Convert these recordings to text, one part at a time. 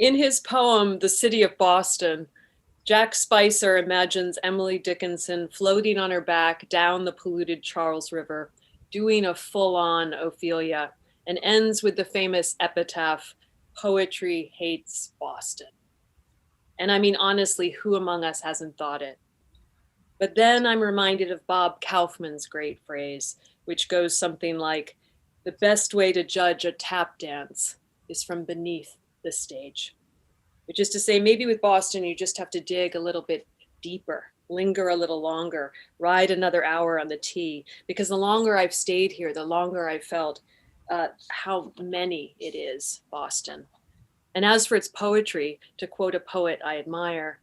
In his poem, The City of Boston, Jack Spicer imagines Emily Dickinson floating on her back down the polluted Charles River, doing a full-on Ophelia, and ends with the famous epitaph, "Poetry hates Boston." And I mean, honestly, who among us hasn't thought it? But then I'm reminded of Bob Kaufman's great phrase, which goes something like, "The best way to judge a tap dance is from beneath the stage." Which is to say, maybe with Boston, you just have to dig a little bit deeper, linger a little longer, ride another hour on the T, because the longer I've stayed here, the longer I've felt how many it is, Boston. And as for its poetry, to quote a poet I admire,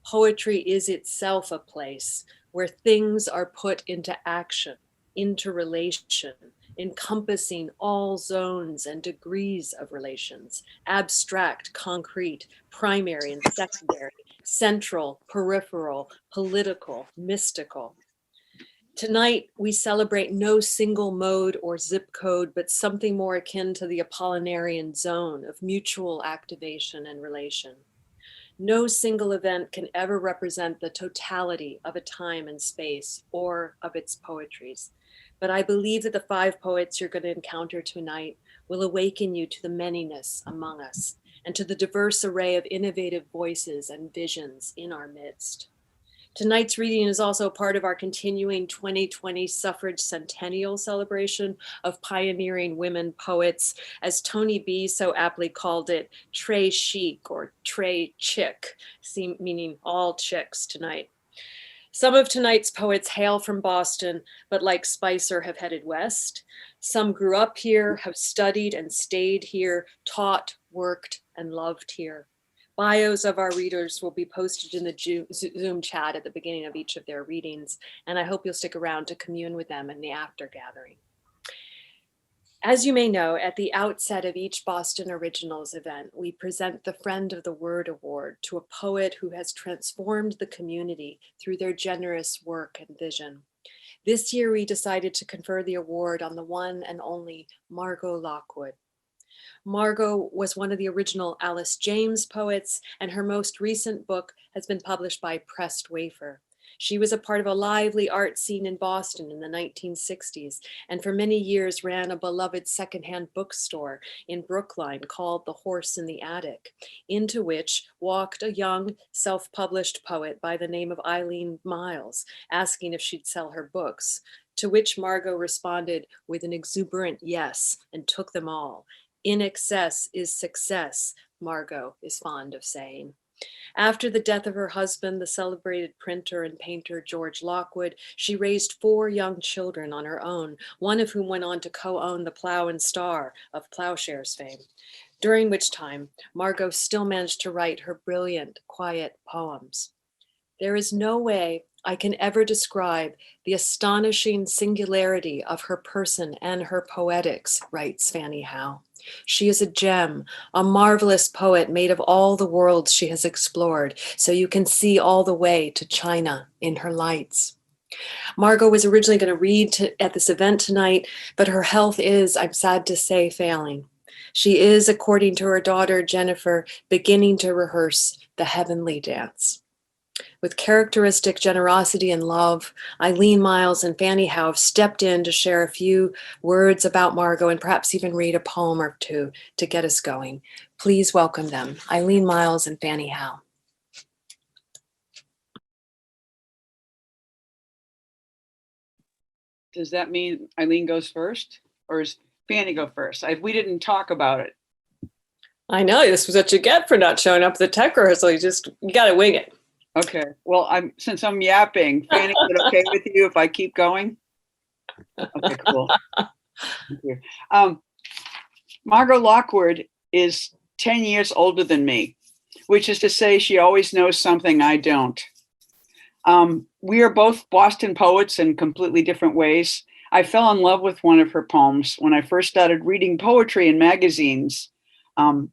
poetry is itself a place where things are put into action, into relation, encompassing all zones and degrees of relations, abstract, concrete, primary and secondary, central, peripheral, political, mystical. Tonight, we celebrate no single mode or zip code, but something more akin to the Apollinarian zone of mutual activation and relation. No single event can ever represent the totality of a time and space or of its poetries. But I believe that the 5 poets you're going to encounter tonight will awaken you to the manyness among us and to the diverse array of innovative voices and visions in our midst. Tonight's reading is also part of our continuing 2020 suffrage centennial celebration of pioneering women poets, as Toni Bee so aptly called it, Trey Chic or Trey Chick, meaning all chicks tonight. Some of tonight's poets hail from Boston, but like Spicer have headed west. Some grew up here, have studied and stayed here, taught, worked, and loved here. Bios of our readers will be posted in the Zoom chat at the beginning of each of their readings, and I hope you'll stick around to commune with them in the after gathering. As you may know, at the outset of each Boston Originals event, we present the Friend of the Word Award to a poet who has transformed the community through their generous work and vision. This year, we decided to confer the award on the one and only Margo Lockwood. Margo was one of the original Alice James poets, and her most recent book has been published by Pressed Wafer. She was a part of a lively art scene in Boston in the 1960s, and for many years ran a beloved secondhand bookstore in Brookline called The Horse in the Attic, into which walked a young self-published poet by the name of Eileen Myles, asking if she'd sell her books, to which Margo responded with an exuberant yes and took them all. In excess is success, Margo is fond of saying. After the death of her husband, the celebrated printer and painter George Lockwood, she raised 4 young children on her own, one of whom went on to co-own the Plough and Star of Ploughshares fame, during which time Margo still managed to write her brilliant, quiet poems. There is no way I can ever describe the astonishing singularity of her person and her poetics, writes Fanny Howe. She is a gem, a marvelous poet made of all the worlds she has explored, so you can see all the way to China in her lights. Margo was originally going to read at this event tonight, but her health is, I'm sad to say, failing. She is, according to her daughter Jennifer, beginning to rehearse the heavenly dance. With characteristic generosity and love, Eileen Myles and Fanny Howe have stepped in to share a few words about Margo and perhaps even read a poem or two to get us going. Please welcome them, Eileen Myles and Fanny Howe. Does that mean Eileen goes first, or is Fanny go first? We didn't talk about it. I know, this was what you get for not showing up at the tech rehearsal. You got to wing it. Okay, well, since I'm yapping, Fanny, is it okay with you if I keep going? Okay, cool. Thank you. Margo Lockwood is 10 years older than me, which is to say she always knows something I don't. We are both Boston poets in completely different ways. I fell in love with one of her poems when I first started reading poetry in magazines.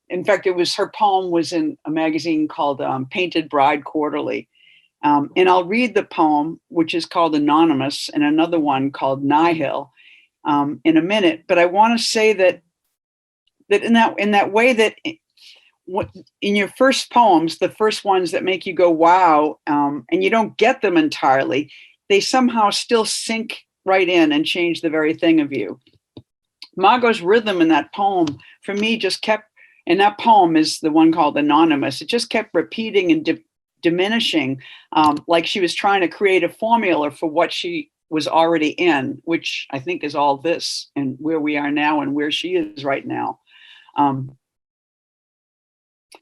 In fact, her poem was in a magazine called Painted Bride Quarterly. And I'll read the poem, which is called Anonymous, and another one called Nihil in a minute. But I want to say that in that way that what in your first poems, the first ones that make you go, wow, and you don't get them entirely, they somehow still sink right in and change the very thing of you. Margot's rhythm in that poem, for me, just kept, and that poem is the one called Anonymous. It just kept repeating and diminishing, like she was trying to create a formula for what she was already in, which I think is all this and where we are now and where she is right now.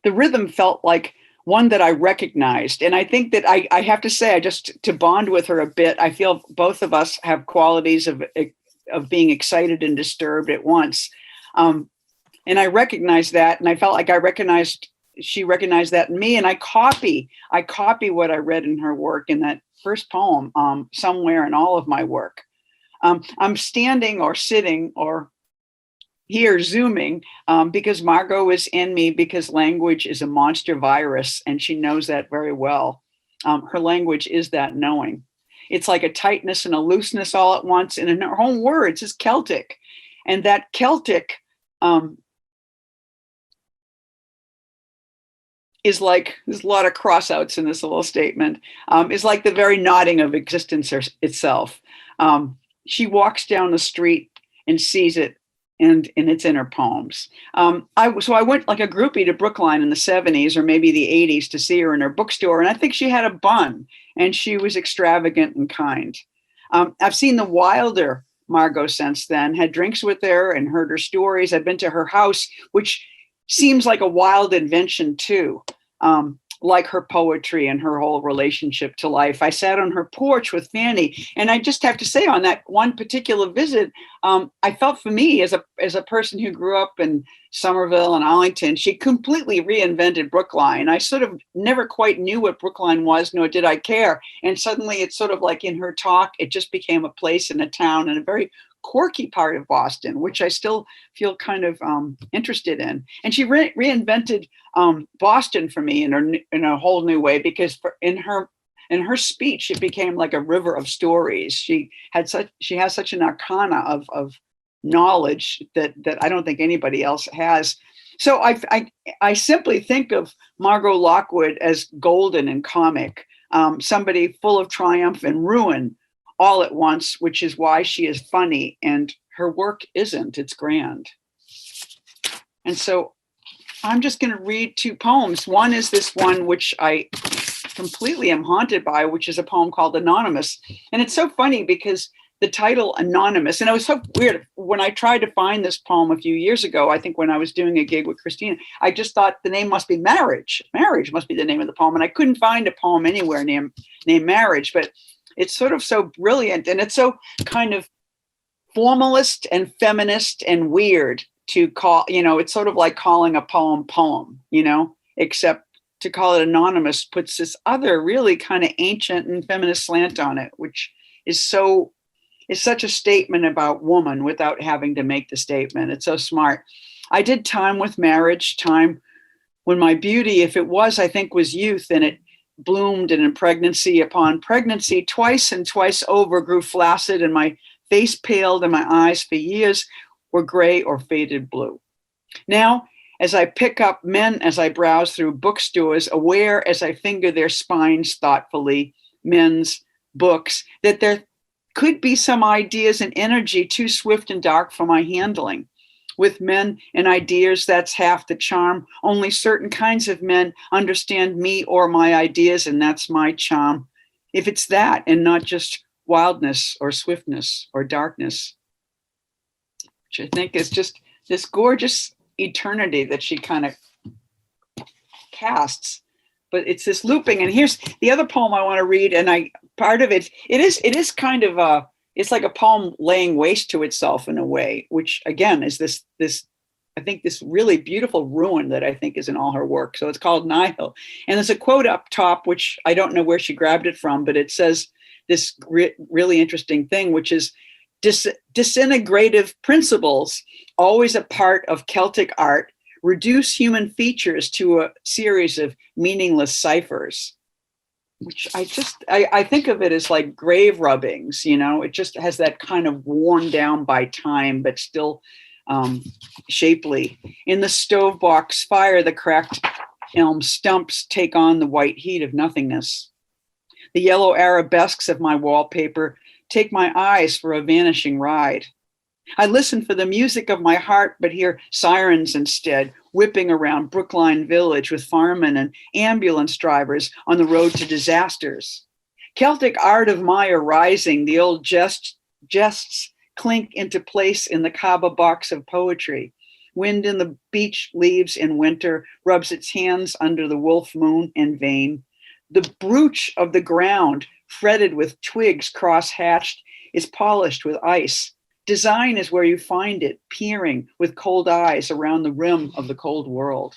The rhythm felt like one that I recognized. And I think that I have to say, I just, to bond with her a bit, I feel both of us have qualities of being excited and disturbed at once. And I recognized that, and I felt like she recognized that in me, and I copy what I read in her work in that first poem somewhere in all of my work. I'm standing or sitting or here zooming because Margot is in me, because language is a monster virus, and she knows that very well. Her language is that knowing. It's like a tightness and a looseness all at once, and in her own words, is Celtic. And that Celtic is like, there's a lot of crossouts in this little statement, is like the very nodding of existence itself. She walks down the street and sees it, and it's in her poems. So I went like a groupie to Brookline in the 70s or maybe the 80s to see her in her bookstore, and I think she had a bun, and she was extravagant and kind. I've seen the wilder Margot since then, had drinks with her and heard her stories. I've been to her house, which seems like a wild invention too, like her poetry and her whole relationship to life. I sat on her porch with Fanny, and I just have to say, on that one particular visit, I felt, for me, as a person who grew up in Somerville and Arlington, she completely reinvented Brookline. I sort of never quite knew what Brookline was, nor did I care. And suddenly it's sort of like in her talk, it just became a place and a town and a very quirky part of Boston, which I still feel kind of interested in. And she reinvented Boston for me in a whole new way, because in her speech, it became like a river of stories. She has such an arcana of knowledge that I don't think anybody else has. So I simply think of Margo Lockwood as golden and comic, somebody full of triumph and ruin all at once, which is why she is funny, and her work isn't. It's grand. And so I'm just going to read two poems. One is this one, which I completely am haunted by, which is a poem called Anonymous. And it's so funny because the title Anonymous, and it was so weird when I tried to find this poem a few years ago. I think when I was doing a gig with Christina, I just thought the name must be Marriage. Marriage must be the name of the poem. And I couldn't find a poem anywhere named Marriage, but it's sort of so brilliant, and it's so kind of formalist and feminist and weird to call, it's sort of like calling a poem, except to call it anonymous puts this other really kind of ancient and feminist slant on it, which is such a statement about woman without having to make the statement. It's so smart. I did time with marriage, time when my beauty, if it was, I think, was youth, and it bloomed, and in pregnancy upon pregnancy, twice and twice over grew flaccid, and my face paled, and my eyes for years were gray or faded blue. Now, as I pick up men, as I browse through bookstores, aware as I finger their spines thoughtfully, men's books, that there could be some ideas and energy too swift and dark for my handling. With men and ideas, that's half the charm. Only certain kinds of men understand me or my ideas, and that's my charm. If it's that and not just wildness or swiftness or darkness, which I think is just this gorgeous eternity that she kind of casts. But it's this looping. And here's the other poem I want to read. And part of it is kind of it's like a poem laying waste to itself in a way, which again is this I think this really beautiful ruin that I think is in all her work. So it's called Nihil. And there's a quote up top, which I don't know where she grabbed it from, but it says this really interesting thing, which is disintegrative principles, always a part of Celtic art, reduce human features to a series of meaningless ciphers. Which I think of it as like grave rubbings, it just has that kind of worn down by time, but still shapely. In the stove box fire, the cracked elm stumps take on the white heat of nothingness. The yellow arabesques of my wallpaper take my eyes for a vanishing ride. I listen for the music of my heart, but hear sirens instead, whipping around Brookline Village with firemen and ambulance drivers on the road to disasters. Celtic art of Maya rising, the old jests clink into place in the Kaba box of poetry. Wind in the beech leaves in winter rubs its hands under the wolf moon in vain. The brooch of the ground, fretted with twigs cross-hatched, is polished with ice. Design is where you find it, peering with cold eyes around the rim of the cold world.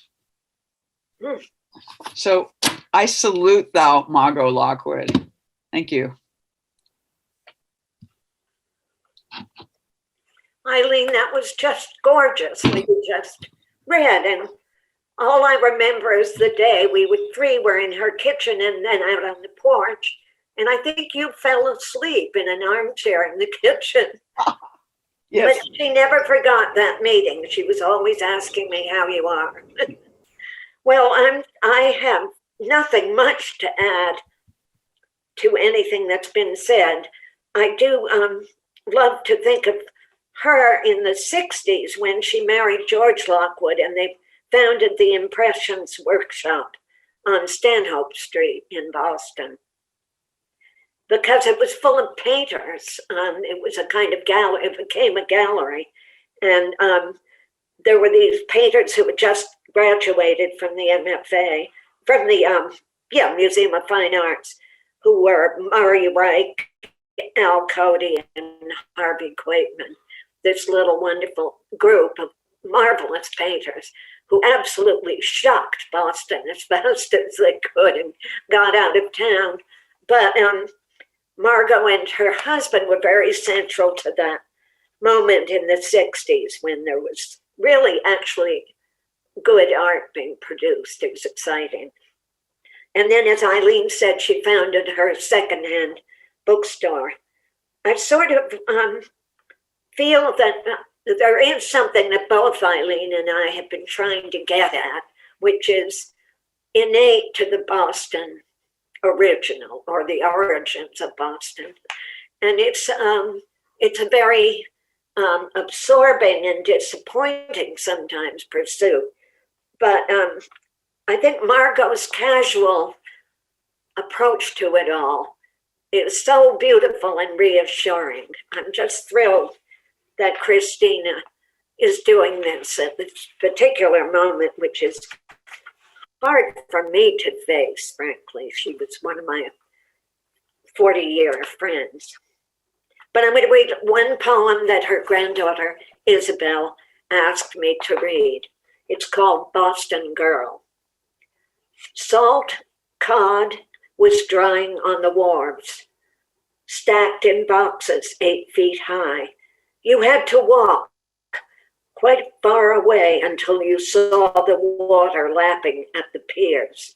So I salute thou, Margo Lockwood. Thank you. Eileen, that was just gorgeous what you just read. And all I remember is the day we three were in her kitchen and then out on the porch. And I think you fell asleep in an armchair in the kitchen. Yes. But she never forgot that meeting. She was always asking me how you are. Well, I have nothing much to add to anything that's been said. I do love to think of her in the 60s when she married George Lockwood and they founded the Impressions Workshop on Stanhope Street in Boston. Because it was full of painters. It was a kind of gallery, it became a gallery. And there were these painters who had just graduated from the MFA, from the Museum of Fine Arts, who were Murray Reich, Al Cody, and Harvey Quaitman. This little wonderful group of marvelous painters who absolutely shocked Boston as fast as they could and got out of town. But Margo and her husband were very central to that moment in the 60s when there was really actually good art being produced. It was exciting. And then, as Eileen said, she founded her secondhand bookstore. I sort of feel that there is something that both Eileen and I have been trying to get at, which is innate to the Boston original or the origins of Boston. And it's a very absorbing and disappointing sometimes pursuit. But I think Margot's casual approach to it all is so beautiful and reassuring. I'm just thrilled that Christina is doing this at this particular moment, which is hard for me to face, frankly. She was one of my 40-year friends. But I'm going to read one poem that her granddaughter, Isabel, asked me to read. It's called Boston Girl. Salt cod was drying on the wharves, stacked in boxes 8 feet high. You had to walk quite far away until you saw the water lapping at the piers.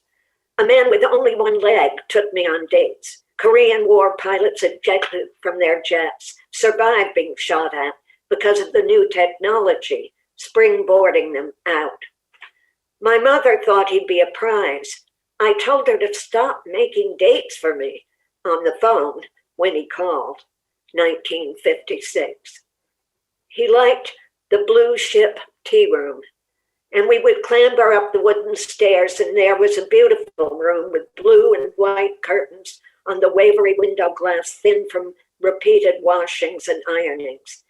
A man with only one leg took me on dates. Korean War pilots ejected from their jets, survived being shot at because of the new technology, springboarding them out. My mother thought he'd be a prize. I told her to stop making dates for me on the phone when he called, 1956. He liked the blue ship tea room, and we would clamber up the wooden stairs, and there was a beautiful room with blue and white curtains on the wavery window glass, thin from repeated washings and ironings.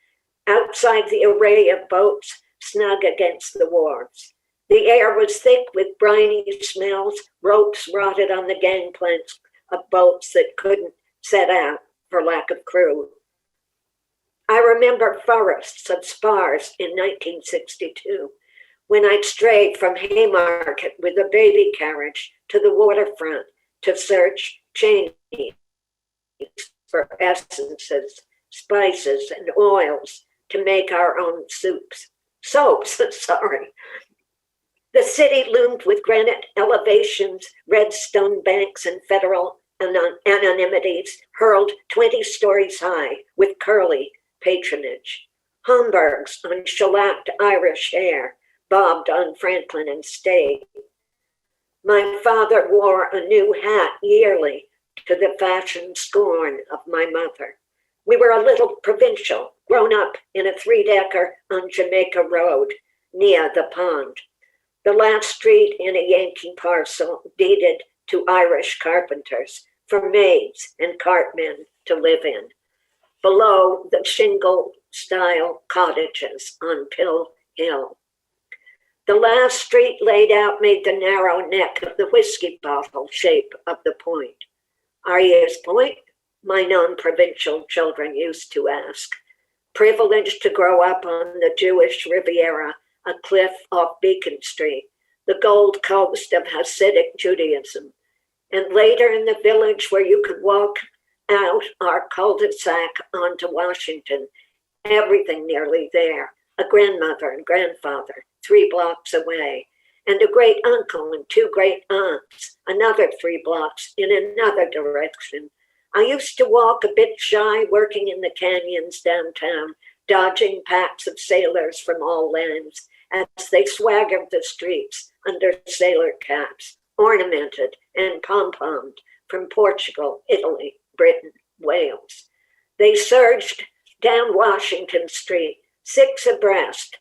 Outside, the array of boats snug against the wharves. The air was thick with briny smells, ropes rotted on the gangplanks of boats that couldn't set out for lack of crew. I remember forests of spars in 1962, when I'd strayed from Haymarket with a baby carriage to the waterfront to search Cheney's for essences, spices, and oils to make our own soaps, sorry. The city loomed with granite elevations, red stone banks, and federal anonymities hurled 20 stories high with curly patronage. Homburgs on shellacked Irish hair, bobbed on Franklin and State. My father wore a new hat yearly to the fashion scorn of my mother. We were a little provincial, grown up in a 3-decker on Jamaica Road, near the pond. The last street in a Yankee parcel deeded to Irish carpenters for maids and cartmen to live in. Below, the shingle-style cottages on Pill Hill. The last street laid out made the narrow neck of the whiskey bottle shape of the point. Are ye's point? My non-provincial children used to ask. Privileged to grow up on the Jewish Riviera, a cliff off Beacon Street, the Gold Coast of Hasidic Judaism, and later in the village where you could walk out our cul-de-sac onto Washington, everything nearly there, a grandmother and grandfather 3 blocks away, and a great uncle and 2 great aunts, another 3 blocks in another direction. I used to walk a bit shy, working in the canyons downtown, dodging packs of sailors from all lands as they swaggered the streets under sailor caps, ornamented and pom-pommed from Portugal, Italy, Britain, Wales. They surged down Washington Street, 6 abreast,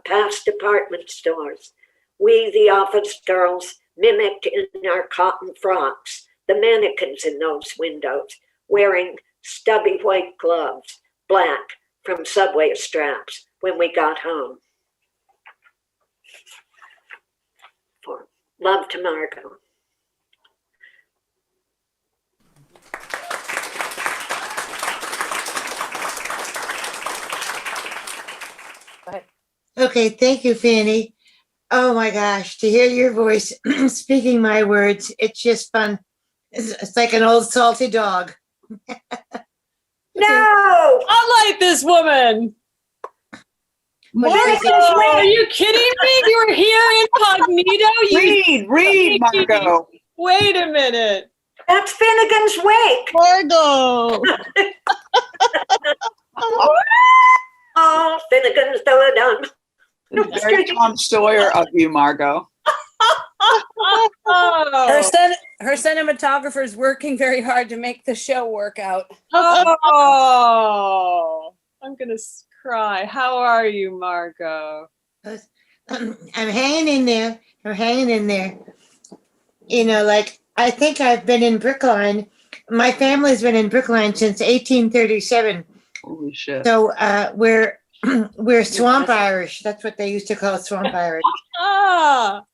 past department stores. We, the office girls, mimicked in our cotton frocks, the mannequins in those windows, wearing stubby white gloves, black from subway straps when we got home. For love to Margo. Okay, thank you, Fanny. Oh my gosh, to hear your voice speaking my words, it's just fun. It's like an old salty dog. No! I like this woman. Are you kidding me? You were here incognito? Read, Margo. Wait a minute. That's Finnegan's Wake. Margo. Oh, Finnegan's done. Very Tom Sawyer of you, Margo. Her cinematographer's working very hard to make the show work out. Oh, I'm gonna cry. How are you, Margo? I'm hanging in there. I'm hanging in there. You know, like, I think I've been in Brookline. My family's been in Brookline since 1837. Holy shit. So we're swamp Irish. That's what they used to call swamp Irish. Ah,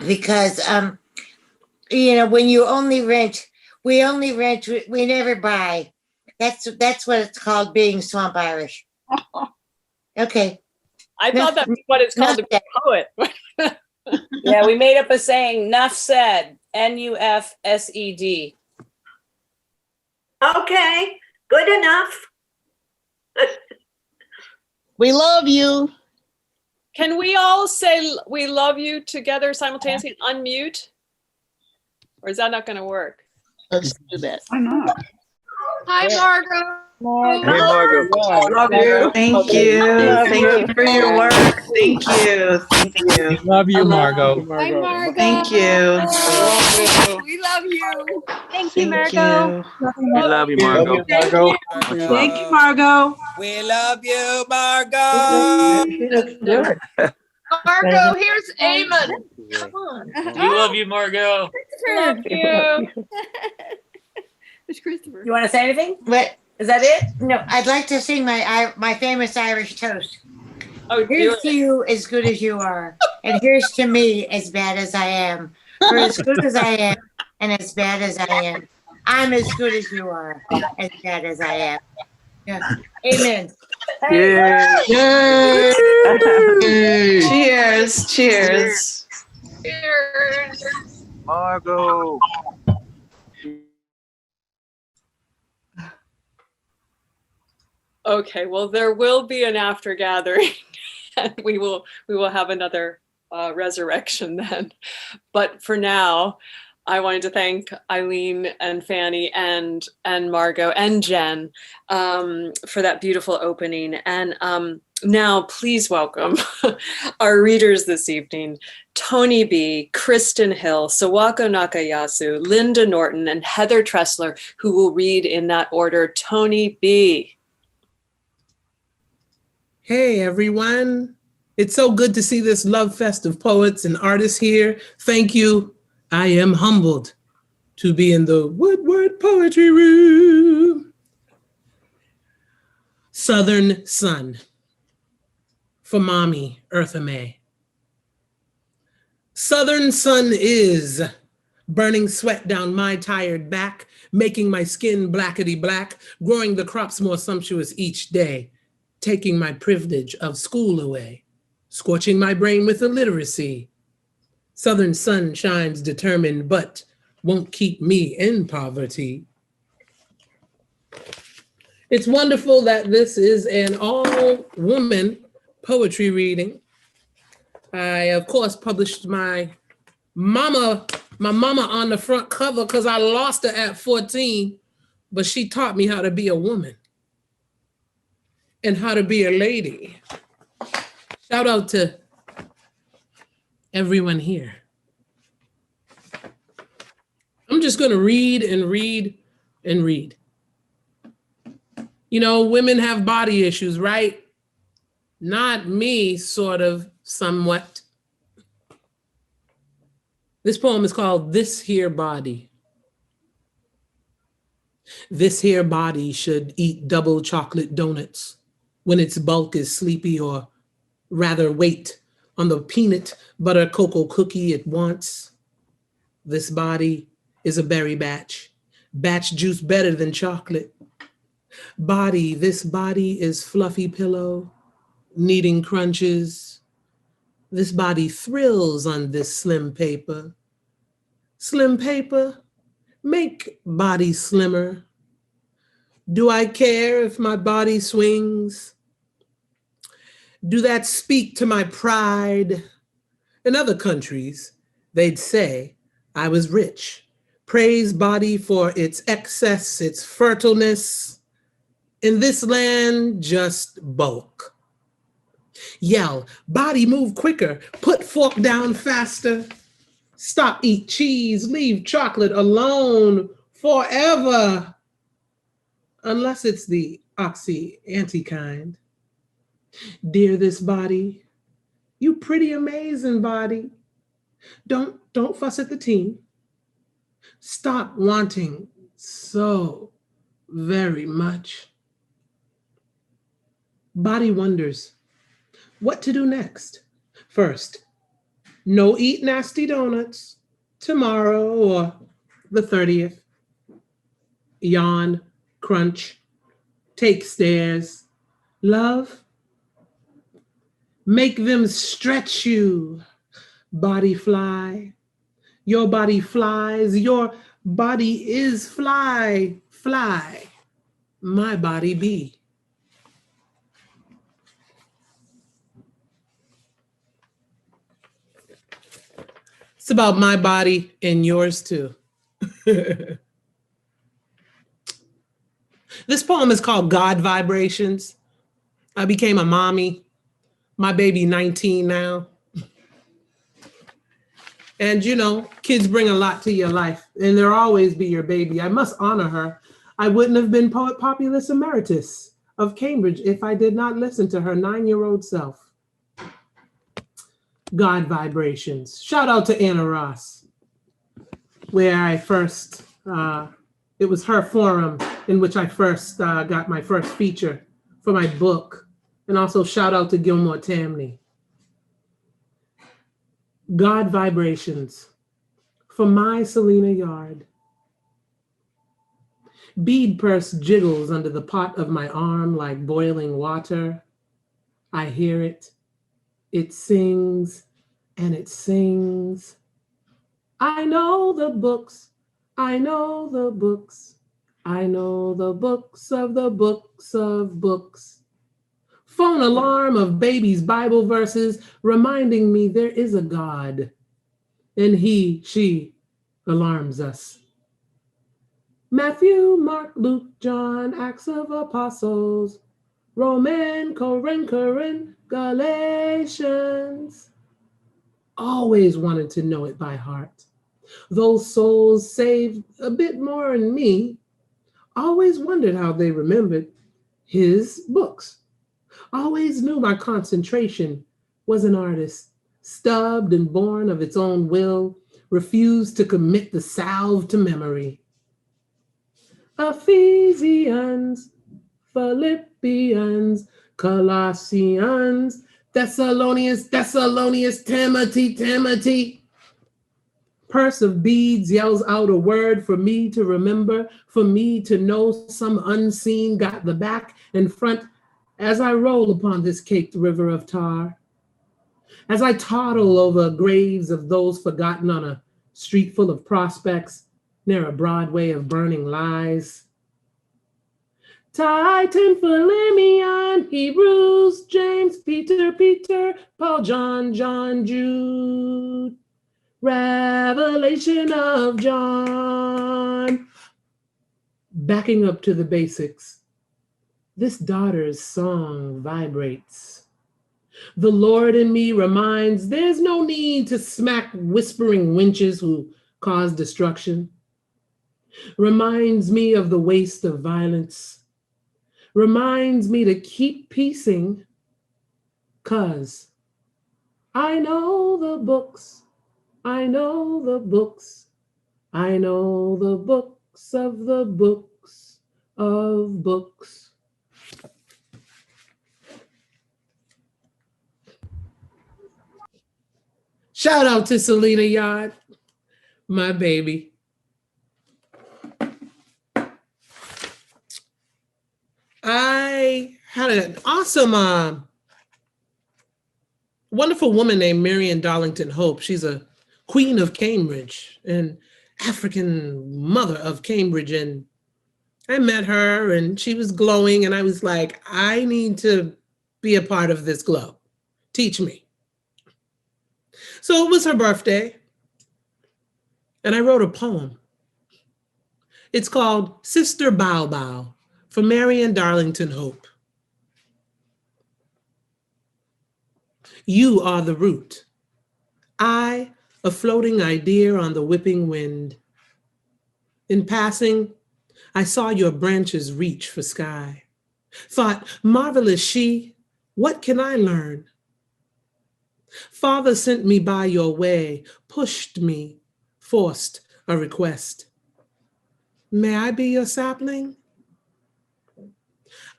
Because, you know, when you only rent, we never buy. That's what it's called, being swamp Irish. Okay. I thought that's what it's called to be a poet. Yeah, we made up a saying, "Nuff said," Nufsed. Okay, good enough. We love you. Can we all say we love you together simultaneously and unmute? Or is that not going to work? Let's do that. Why not? Hi, Margo. Hey, Margo. Love you. Thank you. Thank you for your work. Thank you. Thank you. Love you, Margo. Hi, Margo. Thank you. We love you. Thank you, Margo. We love you, Margo. Thank you, Margo. We love you, Margo. Margo, here's Eamon. Come on. We love you, Margo. Love you. It's Christopher. You want to say anything? But Is that it? no, I'd like to sing my famous Irish toast. Oh, do Here's it. to you as good as you are, and here's to me as bad as I am. For as good as I am, and as bad as I am, I'm as good as you are, as bad as I am. Yeah. Amen. Yeah. Cheers. Cheers. Cheers. Margo. Okay, well, there will be an after gathering and we will have another resurrection then. But for now, I wanted to thank Eileen and Fanny and Margot and Jen for that beautiful opening. And now please welcome our readers this evening, Toni Bee, Kristen Hill, Sawako Nakayasu, Linda Norton, and Heather Tressler, who will read in that order. Toni Bee. Hey, everyone. It's so good to see this love fest of poets and artists here. Thank you. I am humbled to be in the Woodberry Poetry Room. Southern Sun, for Mommy, Eartha May. Southern sun is burning sweat down my tired back, making my skin blackety black, growing the crops more sumptuous each day, taking my privilege of school away, scorching my brain with illiteracy. Southern sun shines determined, but won't keep me in poverty. It's wonderful that this is an all-woman poetry reading. I, of course, published my mama on the front cover because I lost her at 14, but she taught me how to be a woman and how to be a lady. Shout out to everyone here. I'm just gonna read and read and read. You know, women have body issues, right? Not me, sort of, somewhat. This poem is called This Here Body. This here body should eat double chocolate donuts when its bulk is sleepy, or rather wait on the peanut butter cocoa cookie it wants. This body is a berry batch juice better than chocolate. This body is fluffy pillow, needing crunches. This body thrills on this slim paper. Slim paper, make body slimmer. Do I care if my body swings? Do that speak to my pride? In other countries, they'd say I was rich. Praise body for its excess, its fertileness. In this land, just bulk. Yell, body move quicker, put fork down faster. Stop, eat cheese, leave chocolate alone forever. Unless it's the oxy-anti kind. Dear this body, you pretty amazing body. Don't fuss at the team. Stop wanting so very much. Body wonders what to do next. First, no eat nasty donuts tomorrow or the 30th. Yawn, crunch, take stairs. Love, make them stretch you. Body fly. Your body flies. Your body is fly. Fly. My body be. It's about my body and yours too. This poem is called God Vibrations. I became a mommy. My baby 19 now. And you know, kids bring a lot to your life, and they'll always be your baby. I must honor her. I wouldn't have been Poet Populus Emeritus of Cambridge if I did not listen to her 9-year-old self. God Vibrations. Shout out to Anna Ross, where I first, it was her forum in which I first got my first feature for my book. And also shout out to Gilmore Tamney. God Vibrations for my Selena Yard. Bead purse jiggles under the pot of my arm like boiling water. I hear it. It sings and it sings. I know the books. I know the books. I know the books of the books of books. Phone alarm of baby's Bible verses reminding me there is a God. And he, she alarms us. Matthew, Mark, Luke, John, Acts of Apostles, Roman, Corinth, Galatians. Always wanted to know it by heart. Those souls saved a bit more than me. Always wondered how they remembered his books. Always knew my concentration was an artist, stubbed and born of its own will, refused to commit the salve to memory. Ephesians, Philippians, Colossians, Thessalonians, Timothy. Purse of beads yells out a word for me to remember, for me to know some unseen got the back and front as I roll upon this caked river of tar. As I toddle over graves of those forgotten on a street full of prospects near a Broadway of burning lies. Titan, Philemon, Hebrews, James, Peter, Paul, John, Jude. Revelation of John. Backing up to the basics, this daughter's song vibrates. The Lord in me reminds there's no need to smack whispering wenches who cause destruction. Reminds me of the waste of violence. Reminds me to keep piecing, 'cause I know the books. I know the books. I know the books of the books of books. Shout out to Selena Yard, my baby. I had an awesome, wonderful woman named Marian Darlington Hope. She's a Queen of Cambridge, an African mother of Cambridge. And I met her and she was glowing and I was like, I need to be a part of this glow. Teach me. So it was her birthday and I wrote a poem. It's called Sister Bow Bow for Marian Darlington Hope. You are the root. I, a floating idea on the whipping wind. In passing, I saw your branches reach for sky. Thought, marvelous she, what can I learn? Father sent me by your way, pushed me, forced a request. May I be your sapling?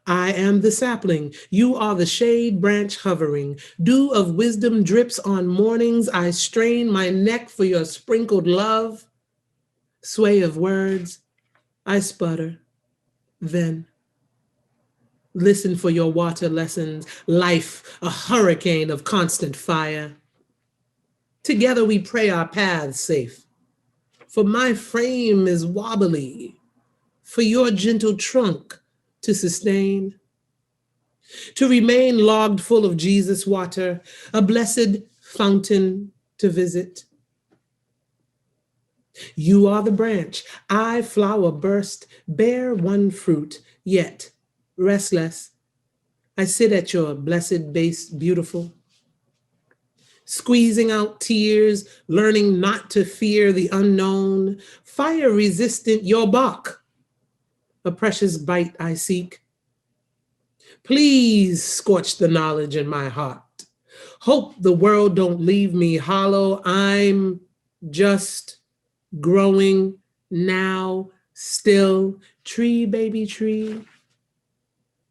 I am the sapling, you are the shade branch hovering. Dew of wisdom drips on mornings. I strain my neck for your sprinkled love. Sway of words, I sputter, then listen for your water lessons. Life, a hurricane of constant fire. Together we pray our paths safe. For my frame is wobbly, for your gentle trunk to sustain, to remain logged full of Jesus water, a blessed fountain to visit. You are the branch, I flower burst, bear one fruit, yet restless. I sit at your blessed base, beautiful, squeezing out tears, learning not to fear the unknown, fire resistant, your bark. A precious bite I seek. Please scorch the knowledge in my heart. Hope the world don't leave me hollow. I'm just growing now, still, tree, baby tree.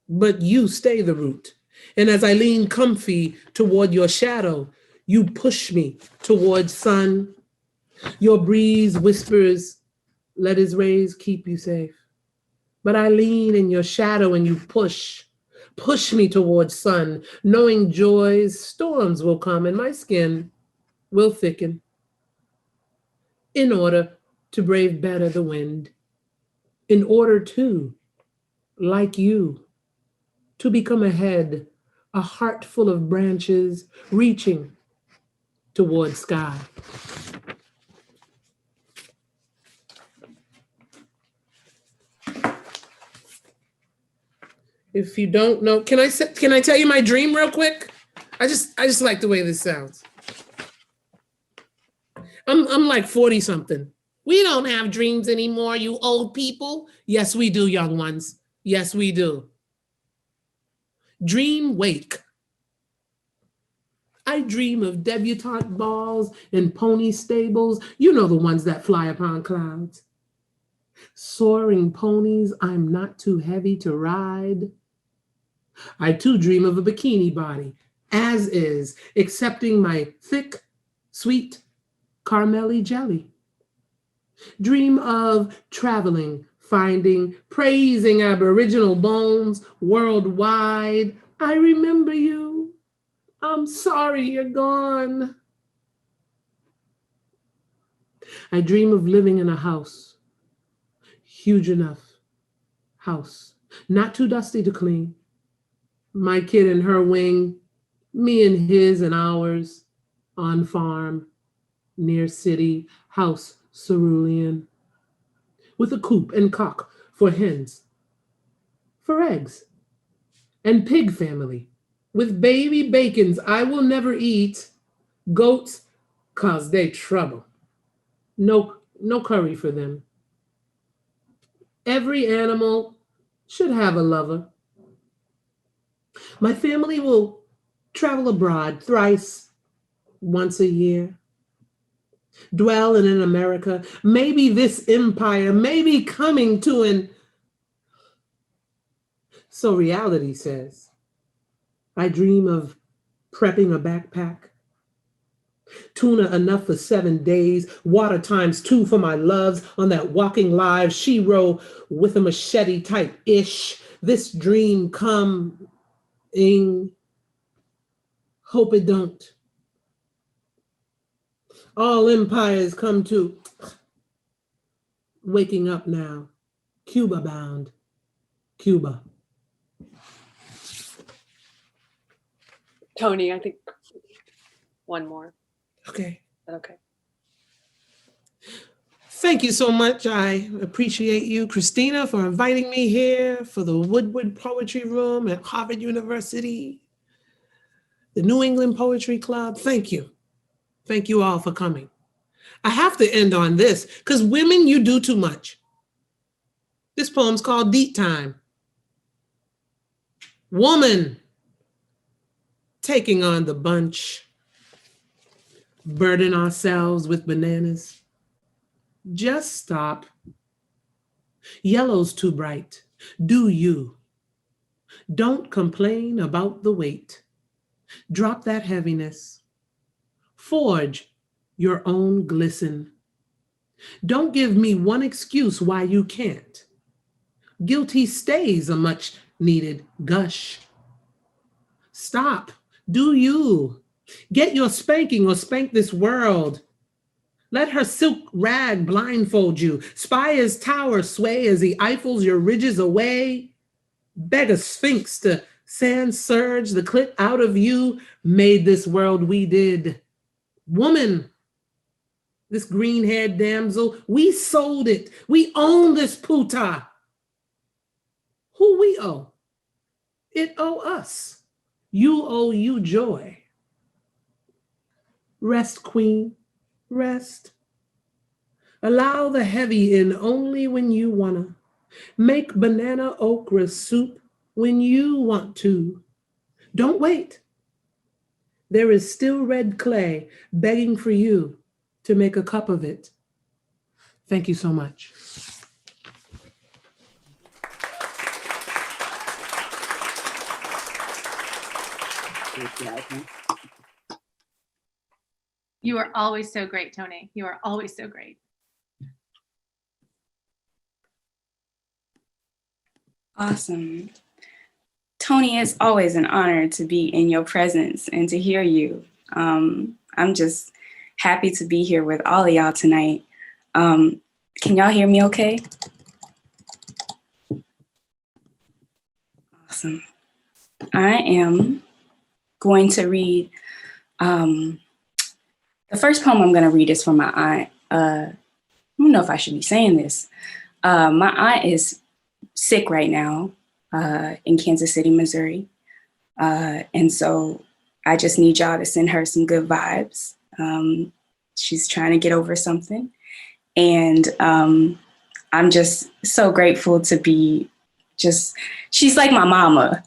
But you stay the root. And as I lean comfy toward your shadow, you push me towards sun. Your breeze whispers, let his rays keep you safe. But I lean in your shadow and you push me towards sun, knowing joys, storms will come and my skin will thicken in order to brave better the wind, in order to, like you, to become a head, a heart full of branches reaching towards sky. If you don't know, can I tell you my dream real quick? I just like the way this sounds. I'm like 40 something. We don't have dreams anymore, you old people. Yes, we do, young ones. Yes, we do. Dream wake. I dream of debutante balls and pony stables. You know, the ones that fly upon clouds. Soaring ponies, I'm not too heavy to ride. I too dream of a bikini body, as is, accepting my thick, sweet caramelly jelly. Dream of traveling, finding, praising Aboriginal bones worldwide. I remember you. I'm sorry you're gone. I dream of living in a house, huge enough house, not too dusty to clean. My kid in her wing, me in his and ours, on farm, near city, house cerulean, with a coop and cock for hens, for eggs, and pig family, with baby bacons I will never eat, goats, 'cause they trouble. No curry for them. Every animal should have a lover. My family will travel abroad thrice, once a year. Dwell in America, maybe this empire, maybe coming to an... So reality says, I dream of prepping a backpack, tuna enough for 7 days, water ×2 for my loves on that walking live she row with a machete type-ish. This dream coming, hope it don't. All empires come to waking up now, Cuba bound, Cuba. Toni, I think one more. Okay. Okay. Thank you so much. I appreciate you, Christina, for inviting me here for the Woodberry Poetry Room at Harvard University, the New England Poetry Club. Thank you. Thank you all for coming. I have to end on this because women, you do too much. This poem's called Deep Time. Woman, taking on the bunch, burden ourselves with bananas. Just stop. Yellow's too bright. Do you? Don't complain about the weight. Drop that heaviness. Forge your own glisten. Don't give me one excuse why you can't. Guilty stays a much needed gush. Stop. Do you? Get your spanking or spank this world. Let her silk rag blindfold you. Spire's tower sway as he eiffels your ridges away. Beg a sphinx to sand surge the clit out of you. Made this world we did. Woman, this green-haired damsel, we sold it. We own this puta. Who we owe? It owe us. You owe you joy. Rest, queen, rest. Allow the heavy in only when you wanna. Make banana okra soup when you want to. Don't wait. There is still red clay begging for you to make a cup of it. Thank you so much. You are always so great, Toni. You are always so great. Awesome. Toni, it's always an honor to be in your presence and to hear you. I'm just happy to be here with all of y'all tonight. Can y'all hear me okay? Awesome. I am going to read, the first poem I'm going to read is from my aunt. I don't know if I should be saying this. My aunt is sick right now. in Kansas City, Missouri. And so I just need y'all to send her some good vibes. She's trying to get over something. And I'm just so grateful to be she's like my mama.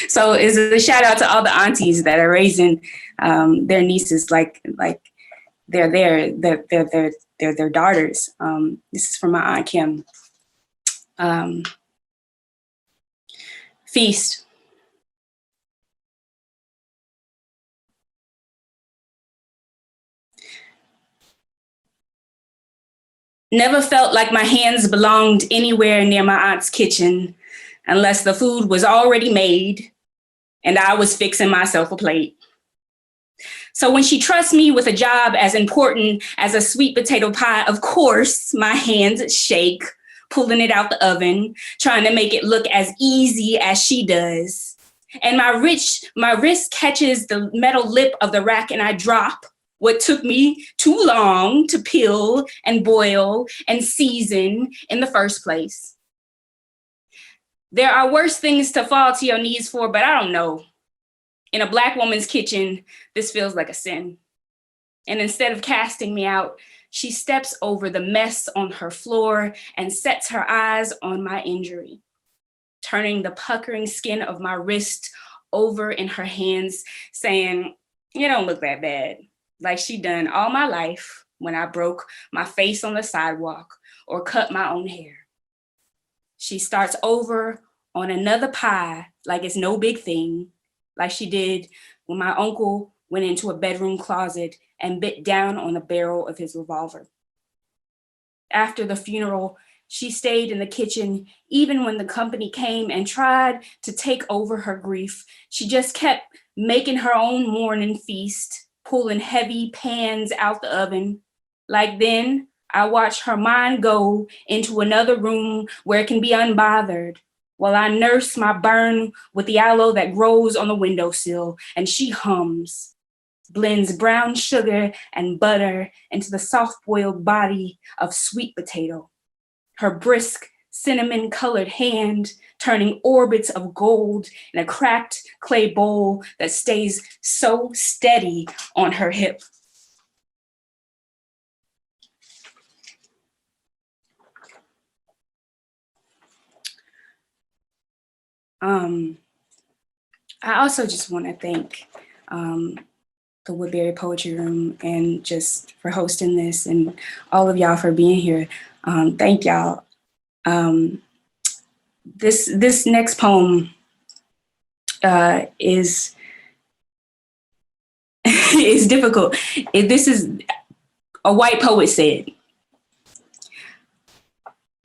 so it's a shout out to all the aunties that are raising their nieces like they're their daughters. This is from my Aunt Kim. Feast. Never felt like my hands belonged anywhere near my aunt's kitchen unless the food was already made and I was fixing myself a plate. So when she trusts me with a job as important as a sweet potato pie, of course, my hands shake, pulling it out the oven, trying to make it look as easy as she does. And my wrist catches the metal lip of the rack and I drop what took me too long to peel and boil and season in the first place. There are worse things to fall to your knees for, but I don't know. In a Black woman's kitchen, this feels like a sin. And instead of casting me out, she steps over the mess on her floor and sets her eyes on my injury, turning the puckering skin of my wrist over in her hands, saying, "You don't look that bad," like she done all my life when I broke my face on the sidewalk or cut my own hair. She starts over on another pie like it's no big thing, like she did when my uncle went into a bedroom closet and bit down on the barrel of his revolver. After the funeral, she stayed in the kitchen even when the company came and tried to take over her grief. She just kept making her own morning feast, pulling heavy pans out the oven. Like then, I watch her mind go into another room where it can be unbothered, while I nurse my burn with the aloe that grows on the windowsill, and she hums, blends brown sugar and butter into the soft-boiled body of sweet potato. Her brisk, cinnamon-colored hand turning orbits of gold in a cracked clay bowl that stays so steady on her hip. I also just want to thank the Woodberry Poetry Room and just for hosting this and all of y'all for being here. Thank y'all. This next poem is is difficult. This is a white poet said.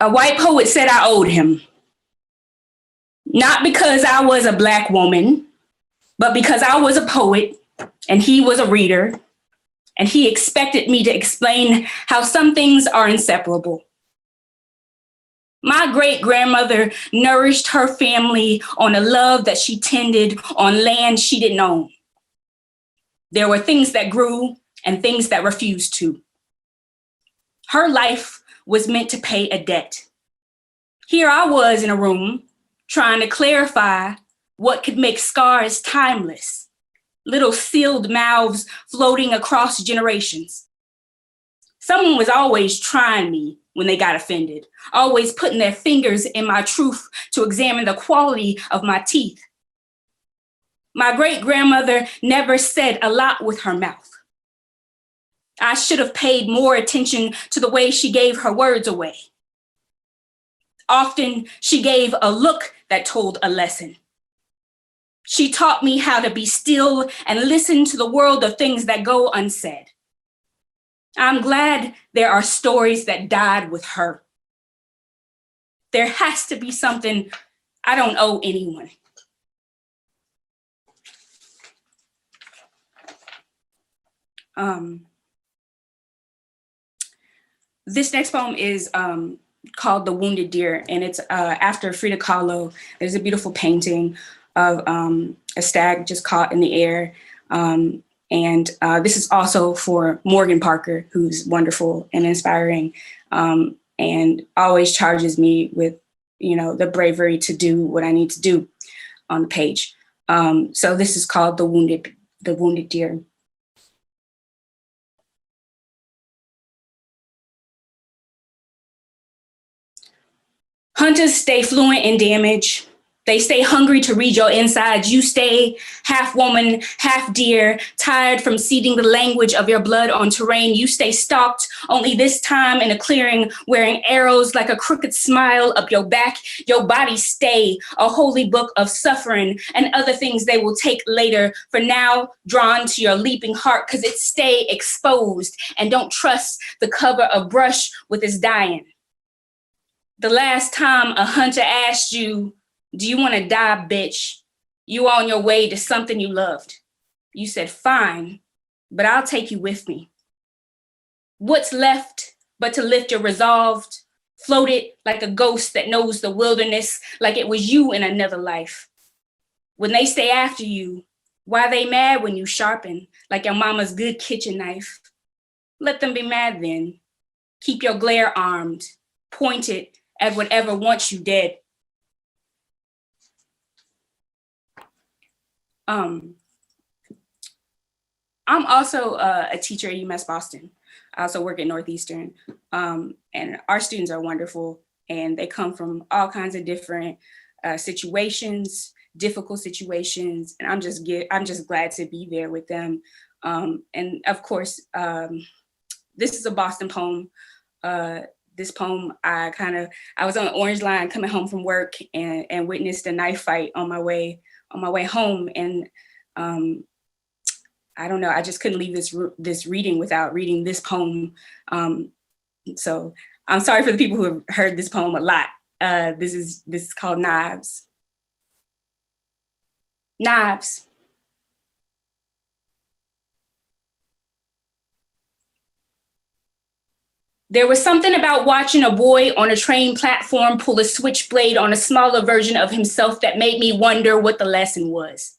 A white poet said I owed him. Not because I was a Black woman, but because I was a poet and he was a reader, and he expected me to explain how some things are inseparable. My great-grandmother nourished her family on a love that she tended on land she didn't own. There were things that grew and things that refused to. Her life was meant to pay a debt. Here I was in a room trying to clarify what could make scars timeless, little sealed mouths floating across generations. Someone was always trying me when they got offended, always putting their fingers in my truth to examine the quality of my teeth. My great-grandmother never said a lot with her mouth. I should have paid more attention to the way she gave her words away. Often she gave a look that told a lesson. She taught me how to be still and listen to the world of things that go unsaid. I'm glad there are stories that died with her. There has to be something I don't owe anyone. This next poem is called The Wounded Deer, and it's after Frida Kahlo. There's a beautiful painting of a stag just caught in the air. And this is also for Morgan Parker, who's wonderful and inspiring, and always charges me with the bravery to do what I need to do on the page. So this is called The Wounded Deer. Hunters stay fluent in damage. They stay hungry to read your insides. You stay half woman, half deer, tired from seeding the language of your blood on terrain. You stay stalked, only this time in a clearing, wearing arrows like a crooked smile up your back. Your body stay, a holy book of suffering and other things they will take later. For now, drawn to your leaping heart, because it stay exposed and don't trust the cover of brush with its dying. The last time a hunter asked you, do you want to die, bitch? You on your way to something you loved. You said, fine, but I'll take you with me. What's left but to lift your resolve, floated like a ghost that knows the wilderness, like it was you in another life. When they stay after you, why they mad when you sharpen like your mama's good kitchen knife? Let them be mad then. Keep your glare armed, pointed at whatever wants you dead. I'm also a teacher at UMass Boston. I also work at Northeastern, and our students are wonderful, and they come from all kinds of different situations, difficult situations, and I'm just glad to be there with them. And of course, this is a Boston poem. This poem, I was on the Orange Line coming home from work and witnessed a knife fight on my way home, and I don't know, I just couldn't leave this reading without reading this poem. So I'm sorry for the people who have heard this poem a lot. This is called Knives. Knives. There was something about watching a boy on a train platform pull a switchblade on a smaller version of himself that made me wonder what the lesson was.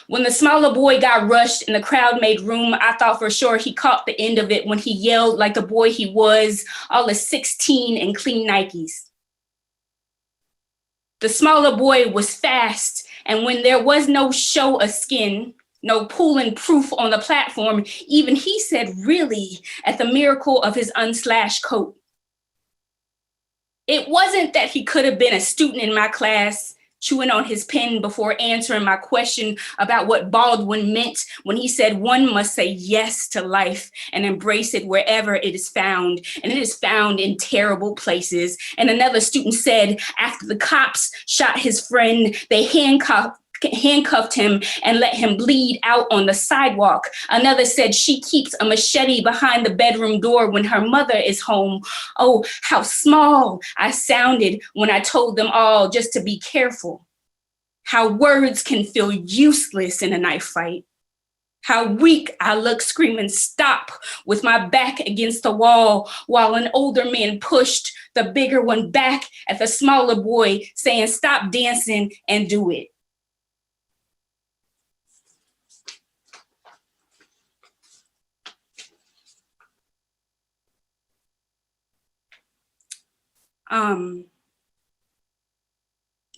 When the smaller boy got rushed and the crowd made room, I thought for sure he caught the end of it when he yelled like the boy he was, all at 16 and clean Nikes. The smaller boy was fast, and when there was no show of skin, no pulling proof on the platform, even he said really at the miracle of his unslashed coat. It wasn't that he could have been a student in my class, chewing on his pen before answering my question about what Baldwin meant when he said one must say yes to life and embrace it wherever it is found, and it is found in terrible places. And another student said after the cops shot his friend, they handcuffed him and let him bleed out on the sidewalk. Another said she keeps a machete behind the bedroom door when her mother is home. Oh, how small I sounded when I told them all just to be careful. How words can feel useless in a knife fight. How weak I look screaming stop with my back against the wall while an older man pushed the bigger one back at the smaller boy saying stop dancing and do it.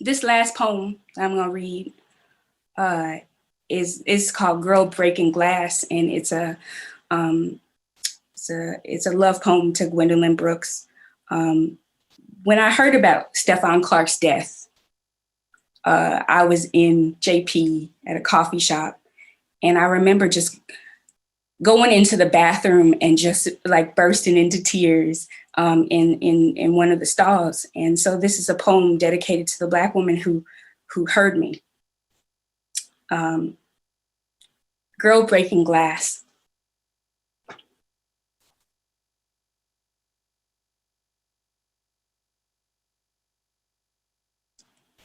This last poem I'm gonna read is called "Girl Breaking Glass," and it's a love poem to Gwendolyn Brooks. When I heard about Stephon Clark's death, I was in JP at a coffee shop, and I remember just going into the bathroom and just like bursting into tears in one of the stalls. And so this is a poem dedicated to the Black woman who heard me. Girl Breaking Glass.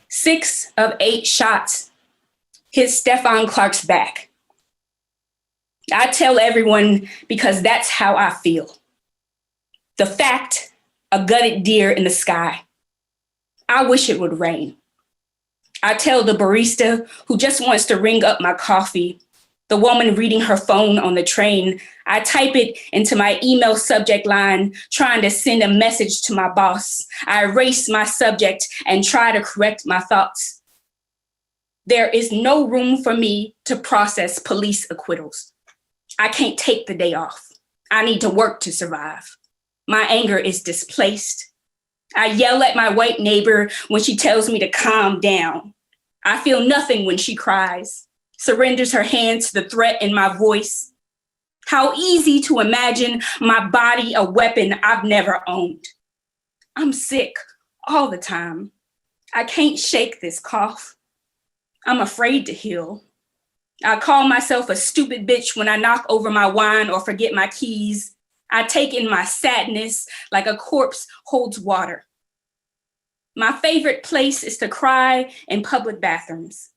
Six of 8 shots hit Stephon Clark's back. I tell everyone because that's how I feel. The fact, a gutted deer in the sky. I wish it would rain. I tell the barista who just wants to ring up my coffee, The woman reading her phone on the train. I type it into my email subject line, trying to send a message to my boss. I erase my subject and try to correct my thoughts. There is no room for me to process police acquittals. I can't take the day off. I need to work to survive. My anger is displaced. I yell at my white neighbor when she tells me to calm down. I feel nothing when she cries, surrenders her hand to the threat in my voice. How easy to imagine my body a weapon I've never owned. I'm sick all the time. I can't shake this cough. I'm afraid to heal. I call myself a stupid bitch when I knock over my wine or forget my keys. I take in my sadness like a corpse holds water. My favorite place is to cry in public bathrooms.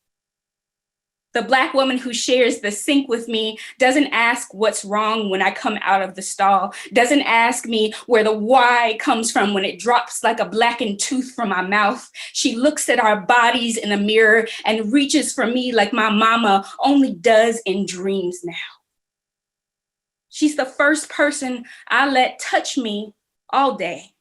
The Black woman who shares the sink with me doesn't ask what's wrong when I come out of the stall, doesn't ask me where the Y comes from when it drops like a blackened tooth from my mouth. She looks at our bodies in a mirror and reaches for me like my mama only does in dreams now. She's the first person I let touch me all day.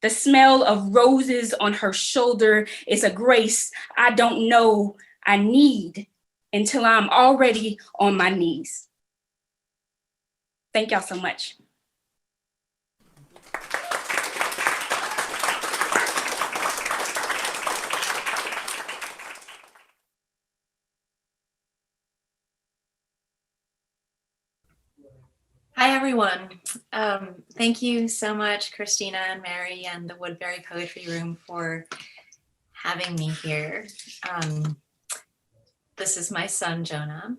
The smell of roses on her shoulder is a grace I don't know I need until I'm already on my knees. Thank y'all so much. Hi, everyone. Thank you so much, Christina and Mary and the Woodberry Poetry Room for having me here. This is my son, Jonah,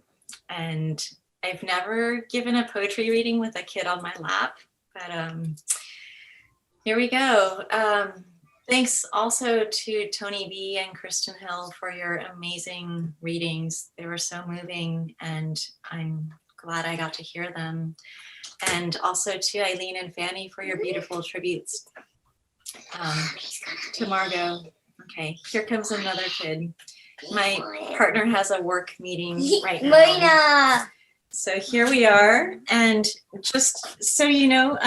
and I've never given a poetry reading with a kid on my lap, but here we go. Thanks also to Toni Bee and Kristen Hill for your amazing readings. They were so moving, and I'm glad I got to hear them. And also to Eileen and Fanny for your beautiful tributes to Margo. Okay, here comes another kid. My partner has a work meeting right now. So here we are. And just so you know,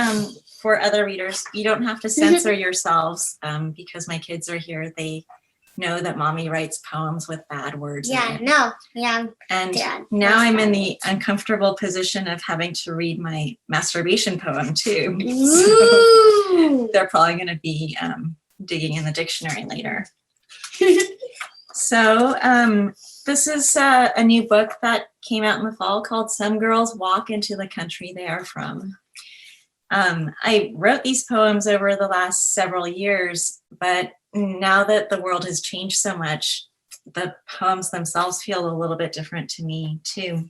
for other readers, you don't have to censor yourselves because my kids are here. They know that mommy writes poems with bad words. Yeah, in it. no, yeah. And Dad, now I'm in the uncomfortable position of having to read my masturbation poem too. So they're probably going to be digging in the dictionary later. So this is a new book that came out in the fall called Some Girls Walk into the Country They Are From. I wrote these poems over the last several years, but now that the world has changed so much, the poems themselves feel a little bit different to me too.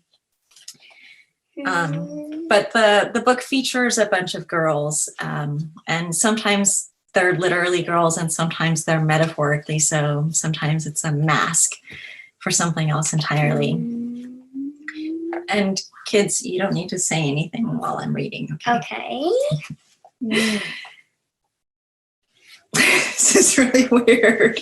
But the book features a bunch of girls, and sometimes they're literally girls and sometimes they're metaphorically so. Sometimes it's a mask for something else entirely. And kids, you don't need to say anything while I'm reading. Okay. This is really weird.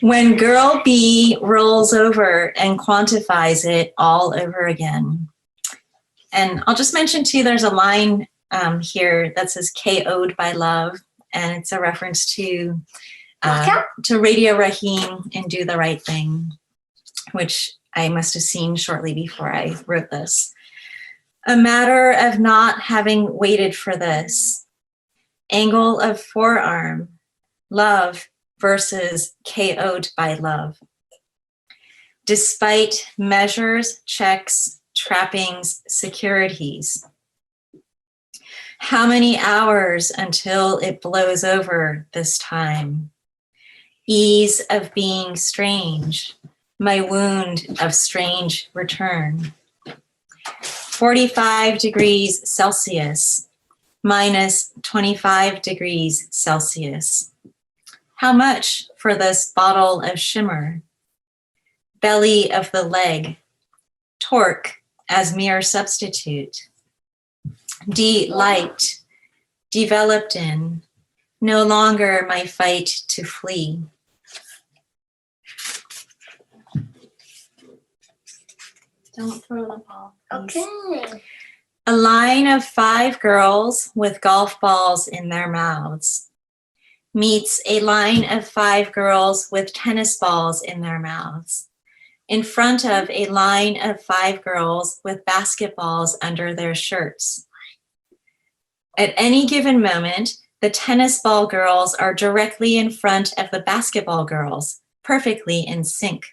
When girl B rolls over and quantifies it all over again. And I'll just mention too, there's a line here that says KO'd by love, and it's a reference to Radio Raheem and Do the Right Thing, which I must have seen shortly before I wrote this. A matter of not having waited for this. Angle of forearm, love versus KO'd by love. Despite measures, checks, trappings, securities. How many hours until it blows over this time? Ease of being strange, my wound of strange return. 45 degrees Celsius, minus 25 degrees Celsius. How much for this bottle of shimmer? Belly of the leg, torque as mere substitute. Delight, developed in, no longer my fight to flee. Don't throw the ball. Okay. A line of 5 girls with golf balls in their mouths meets a line of 5 girls with tennis balls in their mouths in front of a line of 5 girls with basketballs under their shirts. At any given moment, the tennis ball girls are directly in front of the basketball girls, perfectly in sync.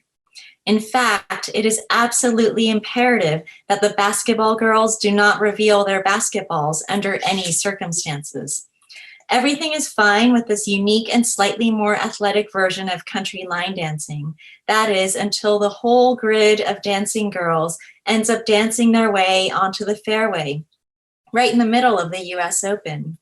In fact, it is absolutely imperative that the basketball girls do not reveal their basketballs under any circumstances. Everything is fine with this unique and slightly more athletic version of country line dancing. That is, until the whole grid of dancing girls ends up dancing their way onto the fairway, right in the middle of the US Open.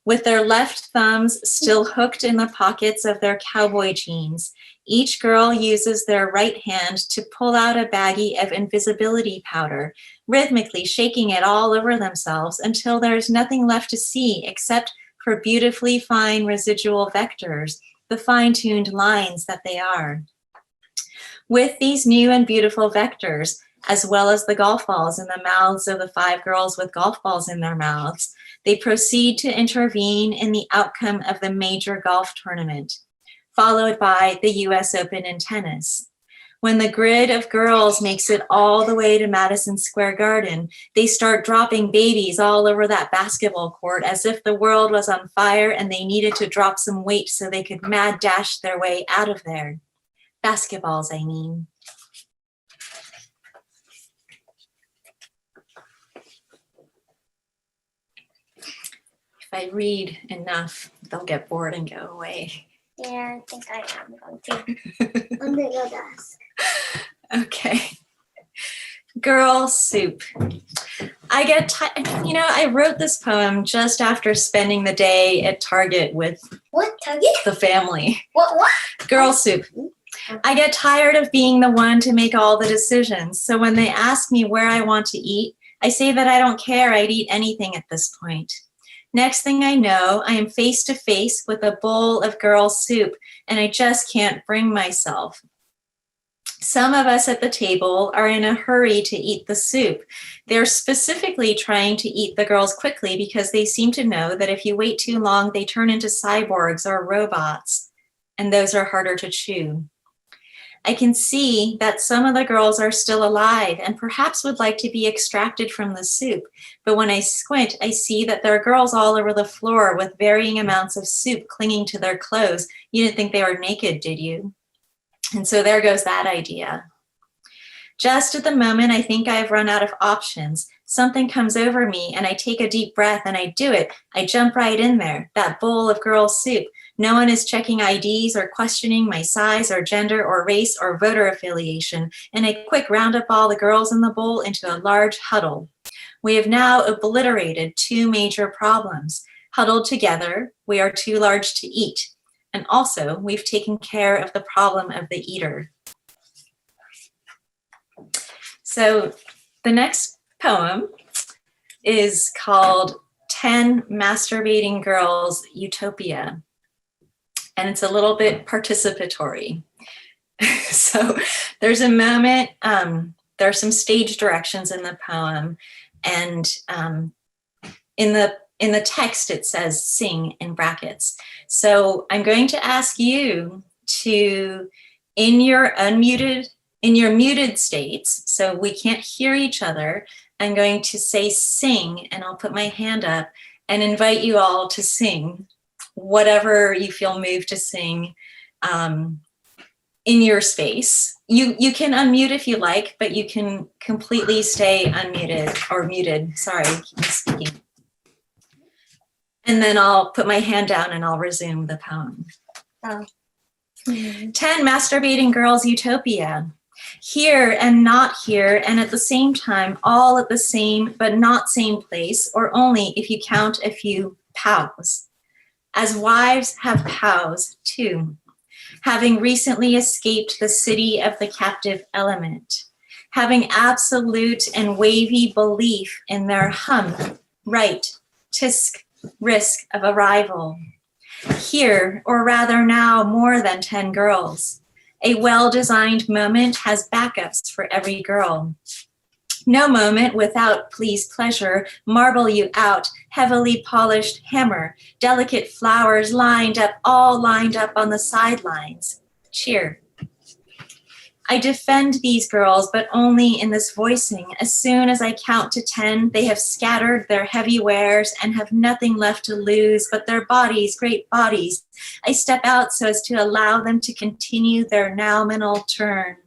With their left thumbs still hooked in the pockets of their cowboy jeans, each girl uses their right hand to pull out a baggie of invisibility powder, rhythmically shaking it all over themselves until there's nothing left to see except for beautifully fine residual vectors, the fine-tuned lines that they are. With these new and beautiful vectors, as well as the golf balls in the mouths of the 5 girls with golf balls in their mouths, they proceed to intervene in the outcome of the major golf tournament, followed by the US Open in tennis. When the grid of girls makes it all the way to Madison Square Garden, they start dropping babies all over that basketball court as if the world was on fire and they needed to drop some weight so they could mad dash their way out of there. Basketballs, I mean. If I read enough, they'll get bored and go away. Yeah, I think I am going to. I'm going to go desk. Okay. Girl soup. I wrote this poem just after spending the day at Target with What, Target? the family. What? Girl soup. I get tired of being the one to make all the decisions. So when they ask me where I want to eat, I say that I don't care. I'd eat anything at this point. Next thing I know, I am face to face with a bowl of girl soup, and I just can't bring myself. Some of us at the table are in a hurry to eat the soup. They're specifically trying to eat the girls quickly because they seem to know that if you wait too long, they turn into cyborgs or robots, and those are harder to chew. I can see that some of the girls are still alive and perhaps would like to be extracted from the soup. But when I squint, I see that there are girls all over the floor with varying amounts of soup clinging to their clothes. You didn't think they were naked, did you? And so there goes that idea. Just at the moment I think I've run out of options, something comes over me and I take a deep breath and I do it. I jump right in there, that bowl of girl soup. No one is checking IDs or questioning my size or gender or race or voter affiliation, and I quick round up all the girls in the bowl into a large huddle. We have now obliterated 2 major problems. Huddled together, we are too large to eat, and also we've taken care of the problem of the eater. So the next poem is called 10 Masturbating Girls Utopia. And it's a little bit participatory. So there's a moment, there are some stage directions in the poem, and in the text it says sing in brackets. So I'm going to ask you to, in your muted states, so we can't hear each other, I'm going to say sing, and I'll put my hand up and invite you all to sing whatever you feel moved to sing in your space. You can unmute if you like, but you can completely stay unmuted or muted. Sorry, I keep speaking. And then I'll put my hand down and I'll resume the poem. 10 Masturbating Girls Utopia. Here and not here, and at the same time, all at the same but not same place, or only if you count a few pals. As wives have pals too, having recently escaped the city of the captive element, having absolute and wavy belief in their right, tisk, risk of arrival. Here, or rather now, more than 10 girls, A well-designed moment has backups for every girl. No moment without please pleasure, marble you out, heavily polished hammer, delicate flowers lined up, all lined up on the sidelines. Cheer. I defend these girls, but only in this voicing. As soon as I count to 10, they have scattered their heavy wares and have nothing left to lose but their bodies, great bodies. I step out so as to allow them to continue their nominal turn.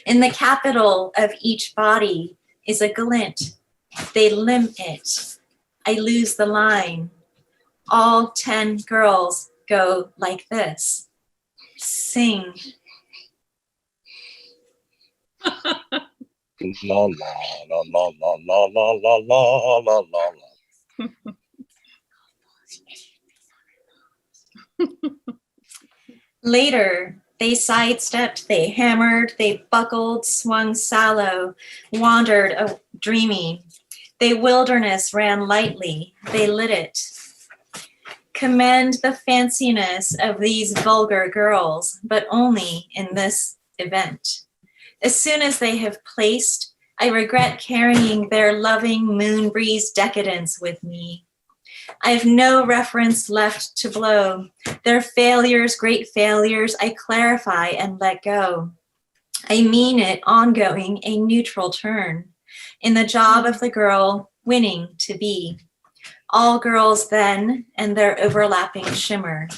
In the capital of each body is a glint. They limp it. I lose the line. All 10 girls go like this. Sing. La la la la la la la la la la la. Later, they sidestepped, they hammered, they buckled, swung sallow, wandered dreamy. They wilderness ran lightly, they lit it. Commend the fanciness of these vulgar girls, but only in this event. As soon as they have placed, I regret carrying their loving moon breeze decadence with me. I have no reference left to blow. Their failures, great failures, I clarify and let go. I mean it ongoing, a neutral turn. In the job of the girl, winning to be. All girls then, and their overlapping shimmer.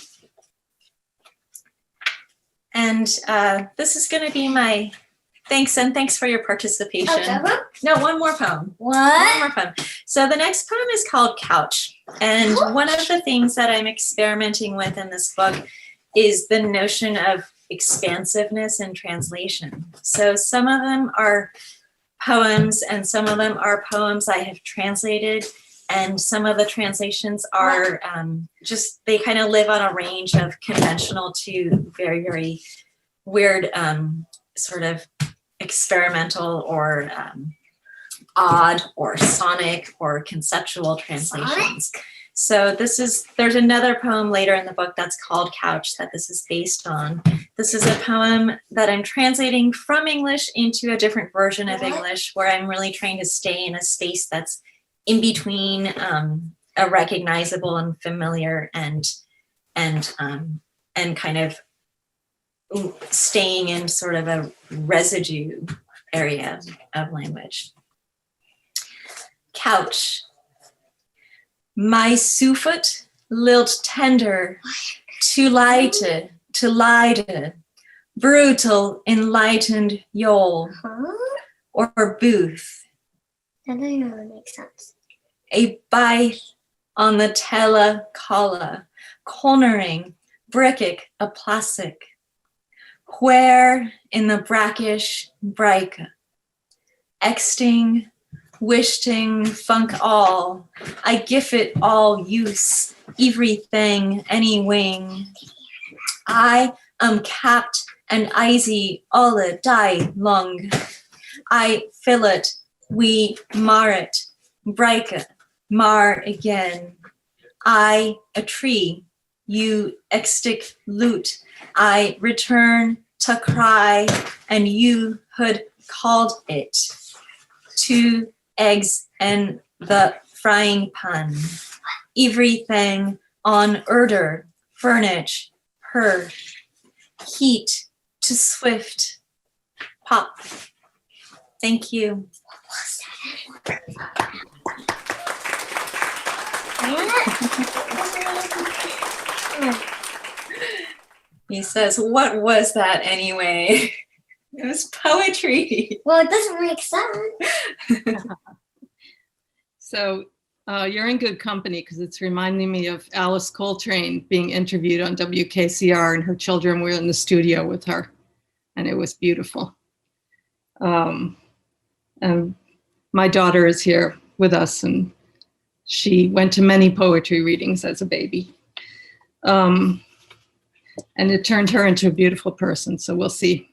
And this is gonna be my thanks, and thanks for your participation. No, one more poem. What? One more poem. So the next poem is called Couch. And one of the things that I'm experimenting with in this book is the notion of expansiveness in translation. So some of them are poems and some of them are poems I have translated. And some of the translations are just, they kind of live on a range of conventional to very, very weird sort of experimental or odd or sonic or conceptual translations. So there's another poem later in the book that's called Couch that this is based on. This is a poem that I'm translating from English into a different version of English where I'm really trying to stay in a space that's in between a recognizable and familiar and kind of staying in sort of a residue area of language. Couch. My soofut lilt tender, to lighted, brutal enlightened yole, or booth. That doesn't really make sense. A bite on the tela colla, cornering, brickic a plastic. Where in the brackish break, exting, wishting, funk all, I give it all use, everything, any wing. I am capped and easy alle day long. I fill it, we mar it, break it, mar again. I a tree, you extic loot, I return to cry, and you had called it. 2 eggs and the frying pan. Everything on order, furnish, her. Heat to swift, pop. Thank you. He says, what was that anyway? It was poetry. Well, it doesn't make sense. So you're in good company because it's reminding me of Alice Coltrane being interviewed on WKCR and her children were in the studio with her and it was beautiful. And my daughter is here with us and she went to many poetry readings as a baby. And it turned her into a beautiful person, so we'll see.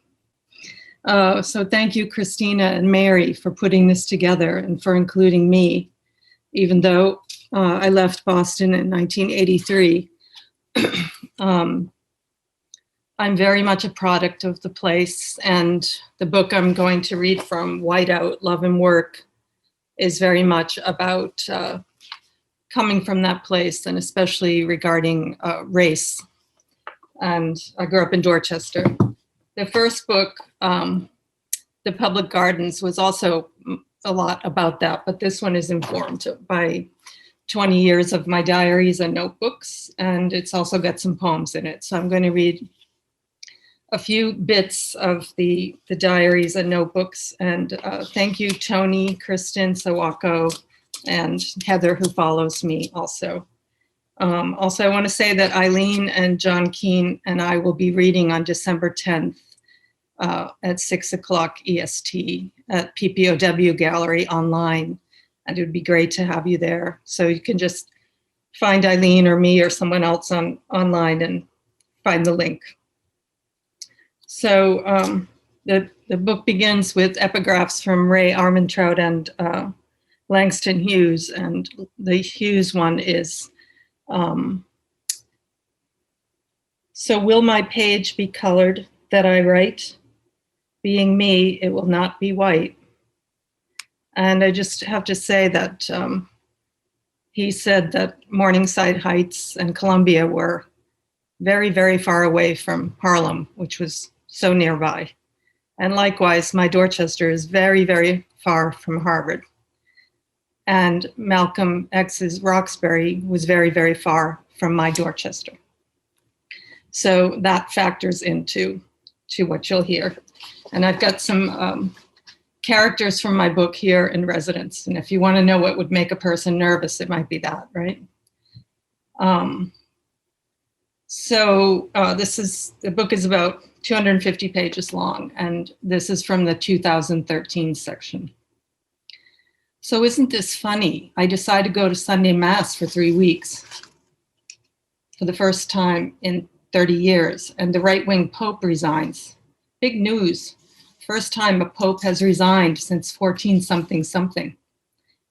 So thank you, Christina and Mary, for putting this together and for including me, even though I left Boston in 1983. I'm very much a product of the place, and the book I'm going to read from, Whiteout, Love and Work, is very much about coming from that place, and especially regarding race. And I grew up in Dorchester. The first book, The Public Gardens, was also a lot about that, but this one is informed by 20 years of my diaries and notebooks, and it's also got some poems in it. So I'm going to read a few bits of the diaries and notebooks, and thank you, Toni, Krysten, Sawako, and Heather, who follows me also. Also, I want to say that Eileen and John Keene and I will be reading on December 10th at 6 o'clock EST at PPOW Gallery online. And it would be great to have you there. So you can just find Eileen or me or someone else online and find the link. So the book begins with epigraphs from Ray Armantrout and Langston Hughes. And the Hughes one is, so will my page be colored that I write? Being me, it will not be white. And I just have to say that he said that Morningside Heights and Columbia were very, very far away from Harlem, which was so nearby. And likewise, my Dorchester is very, very far from Harvard. And Malcolm X's Roxbury was very, very far from my Dorchester. So that factors into what you'll hear. And I've got some characters from my book here in residence. And if you want to know what would make a person nervous, it might be that, right? The book is about 250 pages long, and this is from the 2013 section. So isn't this funny? I decided to go to Sunday Mass for 3 weeks for the first time in 30 years, and the right-wing Pope resigns. Big news. First time a Pope has resigned since 14-something.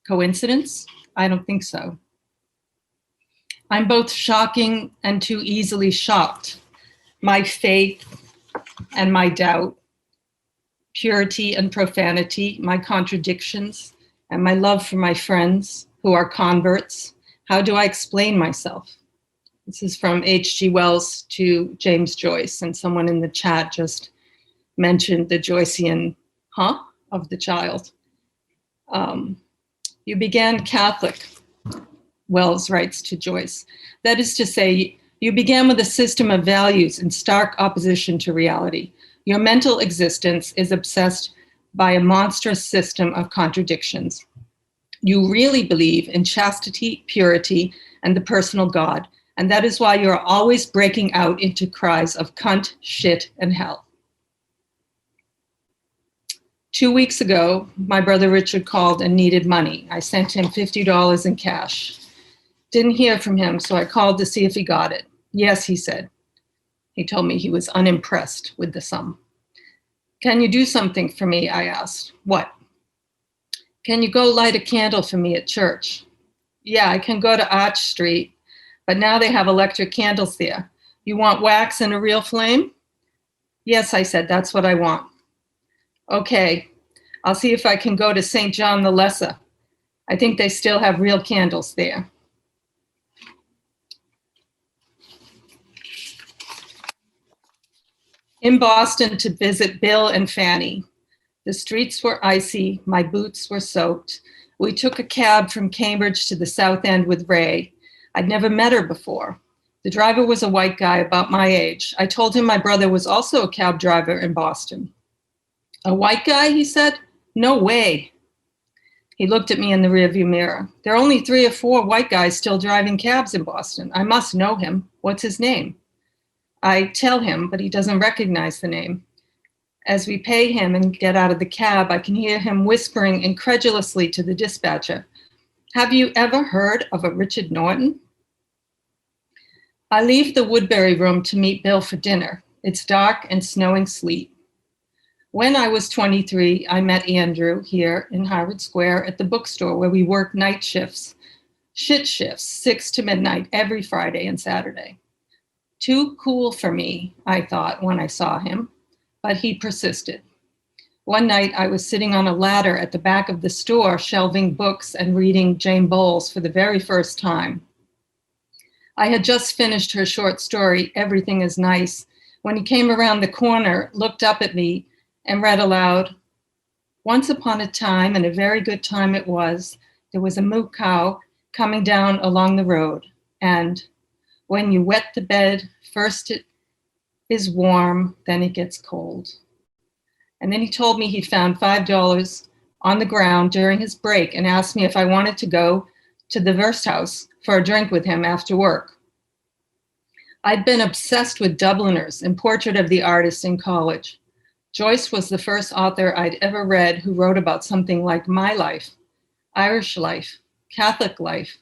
Coincidence? I don't think so. I'm both shocking and too easily shocked. My faith and my doubt, purity and profanity, my contradictions, and my love for my friends who are converts. How do I explain myself? This is from H.G. Wells to James Joyce, and someone in the chat just mentioned the Joycean of the child. You began Catholic, Wells writes to Joyce. That is to say, you began with a system of values in stark opposition to reality. Your mental existence is obsessed by a monstrous system of contradictions. You really believe in chastity, purity, and the personal God, and that is why you're always breaking out into cries of cunt, shit, and hell. 2 weeks ago, my brother Richard called and needed money. I sent him $50 in cash. Didn't hear from him, so I called to see if he got it. Yes, he said. He told me he was unimpressed with the sum. Can you do something for me? I asked. What? Can you go light a candle for me at church? Yeah, I can go to Arch Street, but now they have electric candles there. You want wax and a real flame? Yes, I said, that's what I want. Okay, I'll see if I can go to St. John the Lesser. I think they still have real candles there. In Boston to visit Bill and Fanny. The streets were icy, my boots were soaked. We took a cab from Cambridge to the South End with Ray. I'd never met her before. The driver was a white guy about my age. I told him my brother was also a cab driver in Boston. A white guy, he said? No way. He looked at me in the rearview mirror. There are only 3 or 4 white guys still driving cabs in Boston. I must know him. What's his name? I tell him, but he doesn't recognize the name. As we pay him and get out of the cab, I can hear him whispering incredulously to the dispatcher, have you ever heard of a Richard Norton? I leave the Woodberry Room to meet Bill for dinner. It's dark and snowing sleet. When I was 23, I met Andrew here in Harvard Square at the bookstore where we worked night shifts, shit shifts, 6 to midnight every Friday and Saturday. Too cool for me, I thought when I saw him, but he persisted. One night I was sitting on a ladder at the back of the store, shelving books and reading Jane Bowles for the very first time. I had just finished her short story, Everything is Nice, when he came around the corner, looked up at me, and read aloud, "Once upon a time, and a very good time it was, there was a moo cow coming down along the road, and when you wet the bed, first it is warm, then it gets cold." And then he told me he'd found $5 on the ground during his break and asked me if I wanted to go to the Verse House for a drink with him after work. I'd been obsessed with Dubliners and Portrait of the Artist in college. Joyce was the first author I'd ever read who wrote about something like my life, Irish life, Catholic life.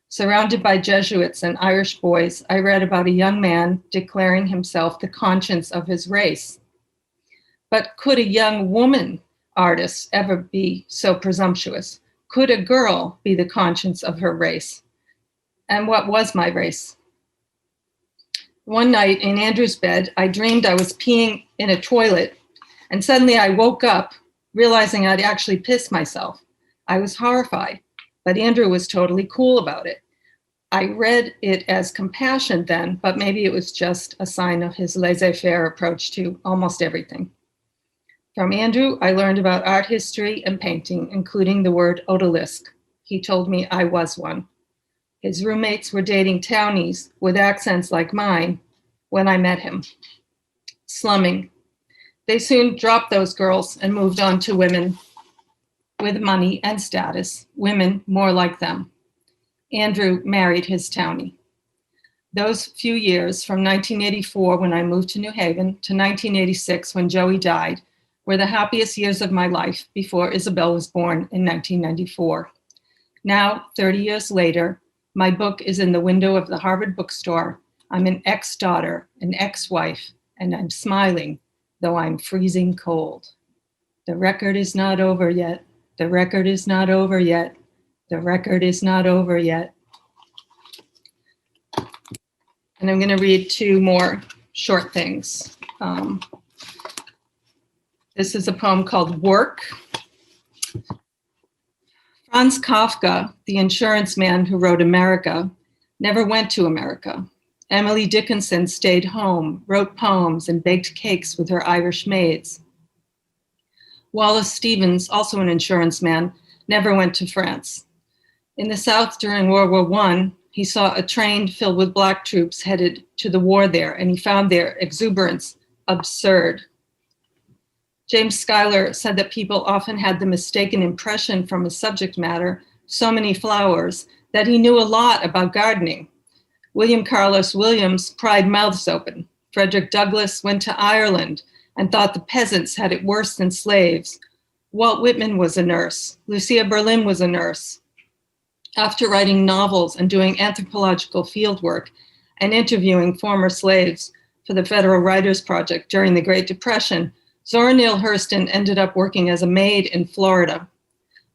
Surrounded by Jesuits and Irish boys, I read about a young man declaring himself the conscience of his race. But could a young woman artist ever be so presumptuous? Could a girl be the conscience of her race? And what was my race? One night in Andrew's bed, I dreamed I was peeing in a toilet, and suddenly I woke up realizing I'd actually pissed myself. I was horrified, but Andrew was totally cool about it. I read it as compassion then, but maybe it was just a sign of his laissez-faire approach to almost everything. From Andrew, I learned about art history and painting, including the word odalisque. He told me I was one. His roommates were dating townies with accents like mine when I met him. Slumming. They soon dropped those girls and moved on to women with money and status, women more like them. Andrew married his townie. Those few years, from 1984 when I moved to New Haven to 1986 when Joey died, were the happiest years of my life before Isabel was born in 1994. Now, 30 years later, my book is in the window of the Harvard bookstore. I'm an ex-daughter, an ex-wife, and I'm smiling, though I'm freezing cold. The record is not over yet. The record is not over yet. The record is not over yet. And I'm going to read two more short things. This is a poem called Work. Franz Kafka, the insurance man who wrote America, never went to America. Emily Dickinson stayed home, wrote poems, and baked cakes with her Irish maids. Wallace Stevens, also an insurance man, never went to France. In the South during World War I, he saw a train filled with Black troops headed to the war there, and he found their exuberance absurd. James Schuyler said that people often had the mistaken impression from his subject matter, so many flowers, that he knew a lot about gardening. William Carlos Williams pried mouths open. Frederick Douglass went to Ireland and thought the peasants had it worse than slaves. Walt Whitman was a nurse. Lucia Berlin was a nurse. After writing novels and doing anthropological fieldwork and interviewing former slaves for the Federal Writers Project during the Great Depression, Zora Neale Hurston ended up working as a maid in Florida.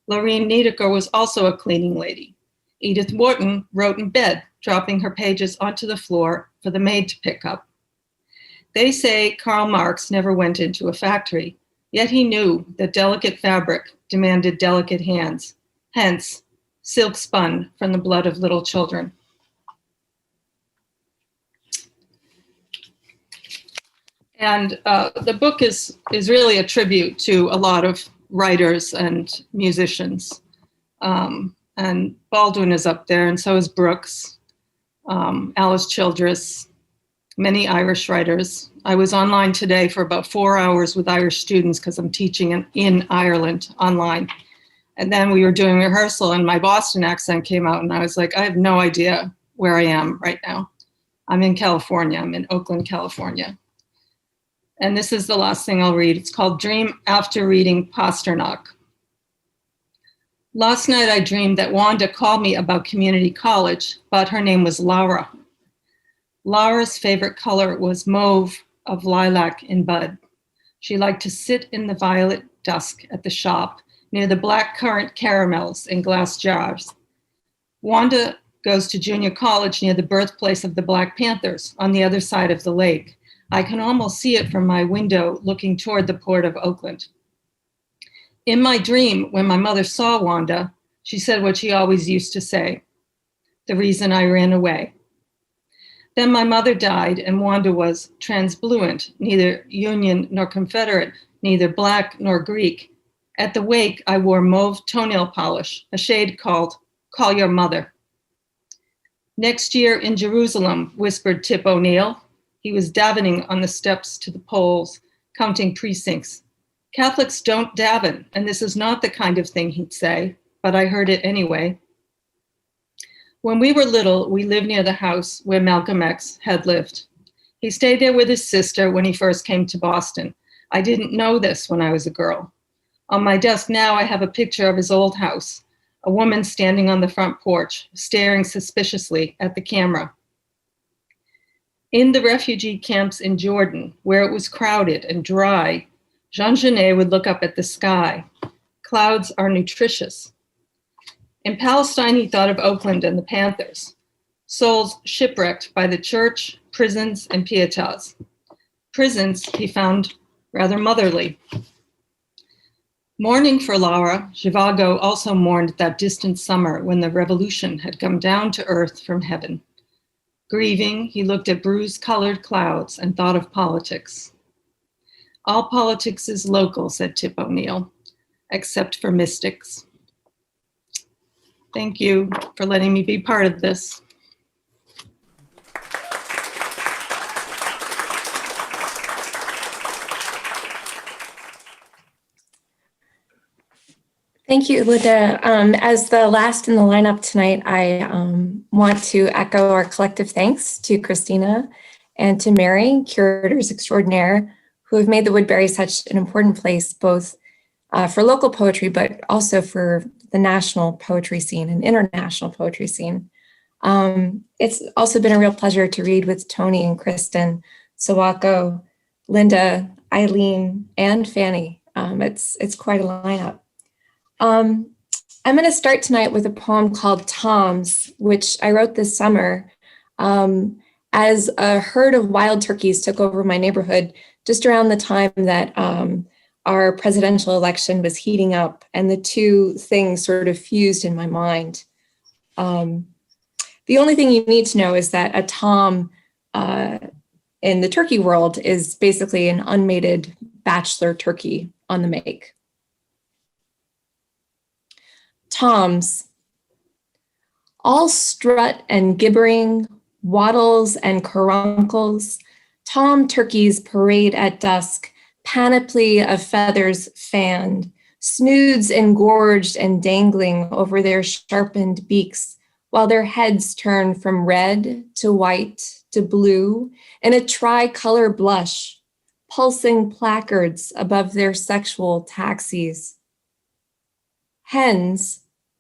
Lorene Niedecker was also a cleaning lady. Edith Wharton wrote in bed, dropping her pages onto the floor for the maid to pick up. They say Karl Marx never went into a factory, yet he knew that delicate fabric demanded delicate hands, hence, silk spun from the blood of little children. And the book is really a tribute to a lot of writers and musicians. And Baldwin is up there, and so is Brooks, Alice Childress, many Irish writers. I was online today for about 4 hours with Irish students because I'm teaching in Ireland online. And then we were doing rehearsal and my Boston accent came out and I was like, I have no idea where I am right now. I'm in California, I'm in Oakland, California. And this is the last thing I'll read. It's called Dream After Reading Pasternak. Last night I dreamed that Wanda called me about community college, but her name was Laura. Laura's favorite color was mauve of lilac in bud. She liked to sit in the violet dusk at the shop near the black currant caramels in glass jars. Wanda goes to junior college near the birthplace of the Black Panthers on the other side of the lake. I can almost see it from my window looking toward the port of Oakland. In my dream, when my mother saw Wanda, she said what she always used to say, the reason I ran away. Then my mother died and Wanda was transbluent, neither Union nor Confederate, neither Black nor Greek. At the wake, I wore mauve toenail polish, a shade called Call Your Mother. Next year in Jerusalem, whispered Tip O'Neill. He was davening on the steps to the polls, counting precincts. Catholics don't daven, and this is not the kind of thing he'd say, but I heard it anyway. When we were little, we lived near the house where Malcolm X had lived. He stayed there with his sister when he first came to Boston. I didn't know this when I was a girl. On my desk now, I have a picture of his old house, a woman standing on the front porch, staring suspiciously at the camera. In the refugee camps in Jordan, where it was crowded and dry, Jean Genet would look up at the sky. Clouds are nutritious. In Palestine, he thought of Oakland and the Panthers, souls shipwrecked by the church, prisons, and pietas. Prisons he found rather motherly. Mourning for Laura, Zhivago also mourned that distant summer when the revolution had come down to earth from heaven. Grieving, he looked at bruise-colored clouds and thought of politics. All politics is local, said Tip O'Neill, except for mystics. Thank you for letting me be part of this. Thank you, Linda. As the last in the lineup tonight, I want to echo our collective thanks to Christina and to Mary, curators extraordinaire, who have made the Woodberry such an important place, both for local poetry, but also for the national poetry scene and international poetry scene. It's also been a real pleasure to read with Toni and Kristen, Sawako, Linda, Eileen, and Fanny. It's quite a lineup. I'm going to start tonight with a poem called Toms, which I wrote this summer as a herd of wild turkeys took over my neighborhood just around the time that our presidential election was heating up, and the two things sort of fused in my mind. The only thing you need to know is that a tom in the turkey world is basically an unmated bachelor turkey on the make. Toms, all strut and gibbering, waddles and caruncles, tom turkeys parade at dusk, panoply of feathers fanned, snoods engorged and dangling over their sharpened beaks, while their heads turn from red to white to blue in a tricolor blush, pulsing placards above their sexual taxis. Hens,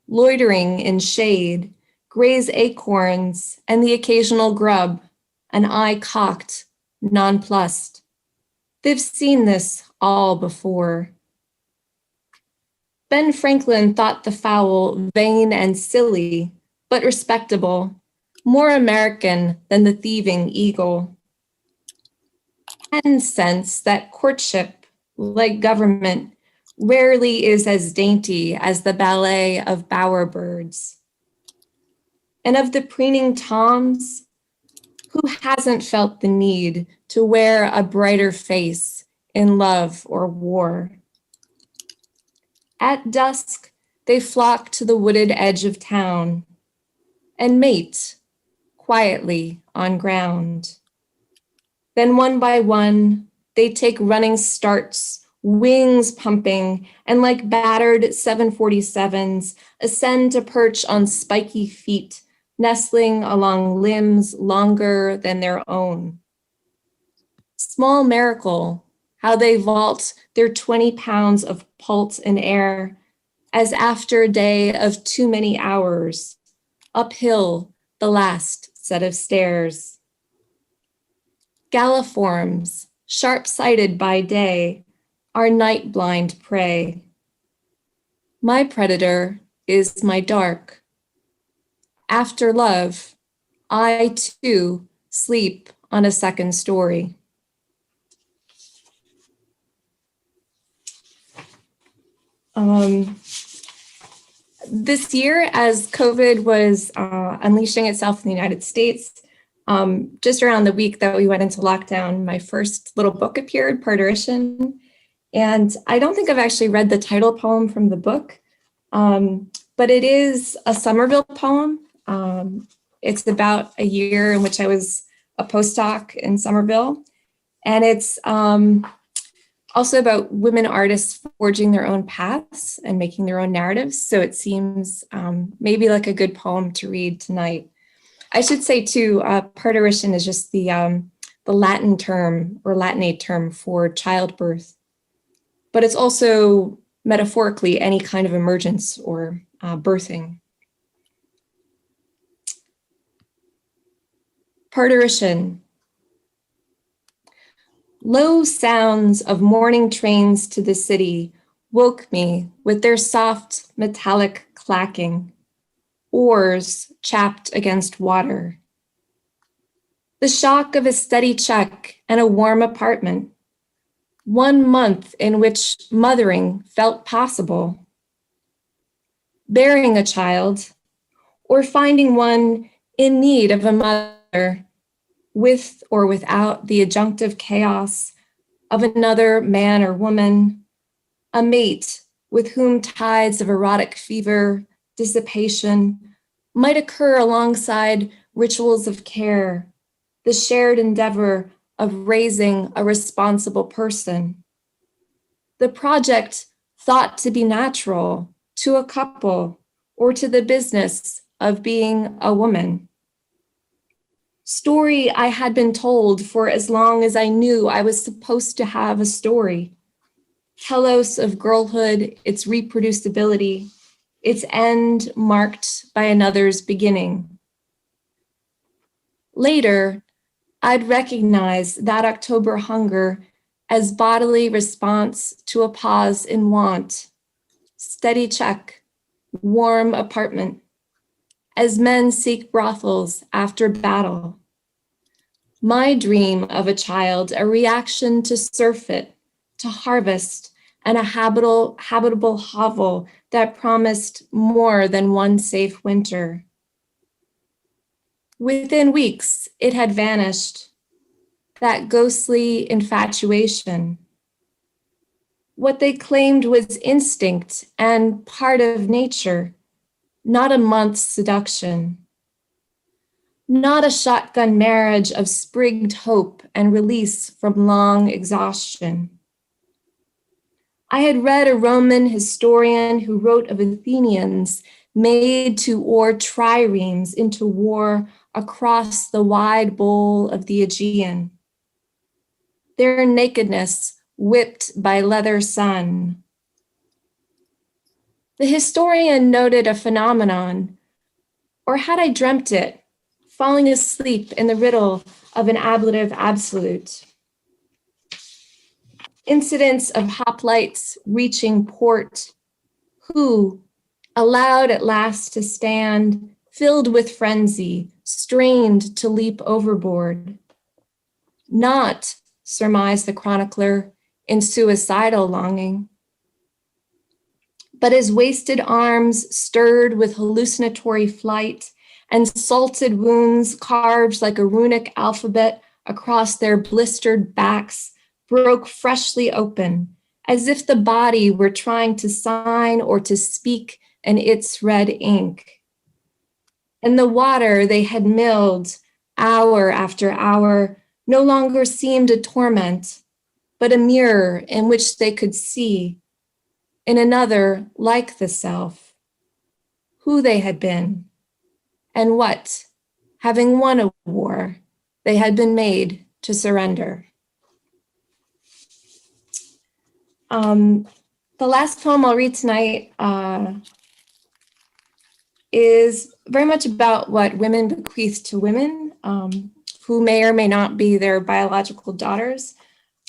loitering in shade, graze acorns and the occasional grub, an eye cocked, nonplussed. They've seen this all before. Ben Franklin thought the fowl vain and silly, but respectable, more American than the thieving eagle. Hens sense that courtship, like government, rarely is as dainty as the ballet of bowerbirds. And of the preening toms, who hasn't felt the need to wear a brighter face in love or war? At dusk, they flock to the wooded edge of town and mate quietly on ground. Then one by one, they take running starts, wings pumping, and like battered 747s, ascend to perch on spiky feet, nestling along limbs longer than their own. Small miracle, how they vault their 20 pounds of pulse in air, as after a day of too many hours, uphill the last set of stairs. Galliforms, sharp-sighted by day, are night-blind prey. My predator is my dark. After love, I too sleep on a second story. This year, as COVID was unleashing itself in the United States, just around the week that we went into lockdown, my first little book appeared, Parturition. And I don't think I've actually read the title poem from the book, but it is a Somerville poem. It's about a year in which I was a postdoc in Somerville. And it's also about women artists forging their own paths and making their own narratives. So it seems maybe like a good poem to read tonight. I should say too, parturition is just the Latin term or Latinate term for childbirth, but it's also metaphorically any kind of emergence or birthing. Parturition. Low sounds of morning trains to the city woke me with their soft metallic clacking, oars chapped against water. The shock of a steady check and a warm apartment. 1 month in which mothering felt possible. Bearing a child or finding one in need of a mother, with or without the adjunctive chaos of another man or woman, a mate with whom tides of erotic fever, dissipation might occur alongside rituals of care, the shared endeavor of raising a responsible person. The project thought to be natural to a couple or to the business of being a woman. Story I had been told for as long as I knew I was supposed to have a story. Telos of girlhood, its reproducibility, its end marked by another's beginning. Later, I'd recognize that October hunger as bodily response to a pause in want, steady check, warm apartment, as men seek brothels after battle. My dream of a child, a reaction to surfeit, to harvest, and a habitable hovel that promised more than one safe winter. Within weeks, it had vanished, that ghostly infatuation. What they claimed was instinct and part of nature, not a month's seduction. Not a shotgun marriage of sprigged hope and release from long exhaustion. I had read a Roman historian who wrote of Athenians made to oar triremes into war across the wide bowl of the Aegean. Their nakedness whipped by leather sun. The historian noted a phenomenon, or had I dreamt it, falling asleep in the riddle of an ablative absolute. Incidents of hoplites reaching port, who, allowed at last to stand, filled with frenzy, strained to leap overboard. Not, surmised the chronicler, in suicidal longing, but as wasted arms stirred with hallucinatory flight and salted wounds carved like a runic alphabet across their blistered backs broke freshly open, as if the body were trying to sign or to speak in its red ink. And the water they had milled hour after hour no longer seemed a torment, but a mirror in which they could see, in another like the self, who they had been, and what, having won a war, they had been made to surrender. The last poem I'll read tonight is very much about what women bequeath to women who may or may not be their biological daughters.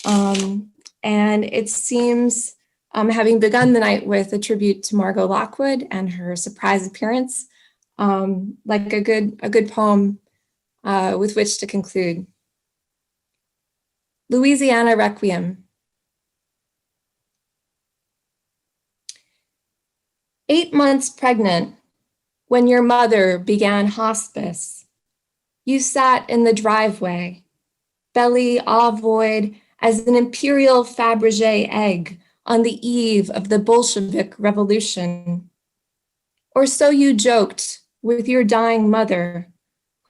And it seems, having begun the night with a tribute to Margo Lockwood and her surprise appearance, like a good poem with which to conclude. Louisiana Requiem. 8 months pregnant, when your mother began hospice, you sat in the driveway, belly ovoid as an imperial Fabergé egg on the eve of the Bolshevik Revolution. Or so you joked with your dying mother,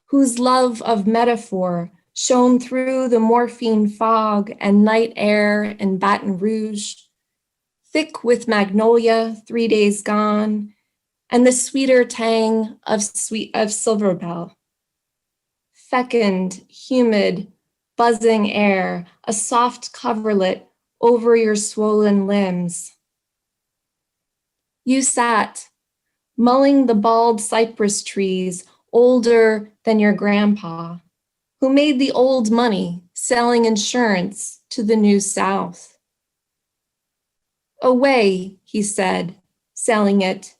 whose love of metaphor shone through the morphine fog and night air in Baton Rouge, thick with magnolia 3 days gone, and the sweeter tang of Silverbell. Fecund, humid, buzzing air, a soft coverlet over your swollen limbs. You sat, mulling the bald cypress trees older than your grandpa, who made the old money selling insurance to the New South. A way, he said, selling it,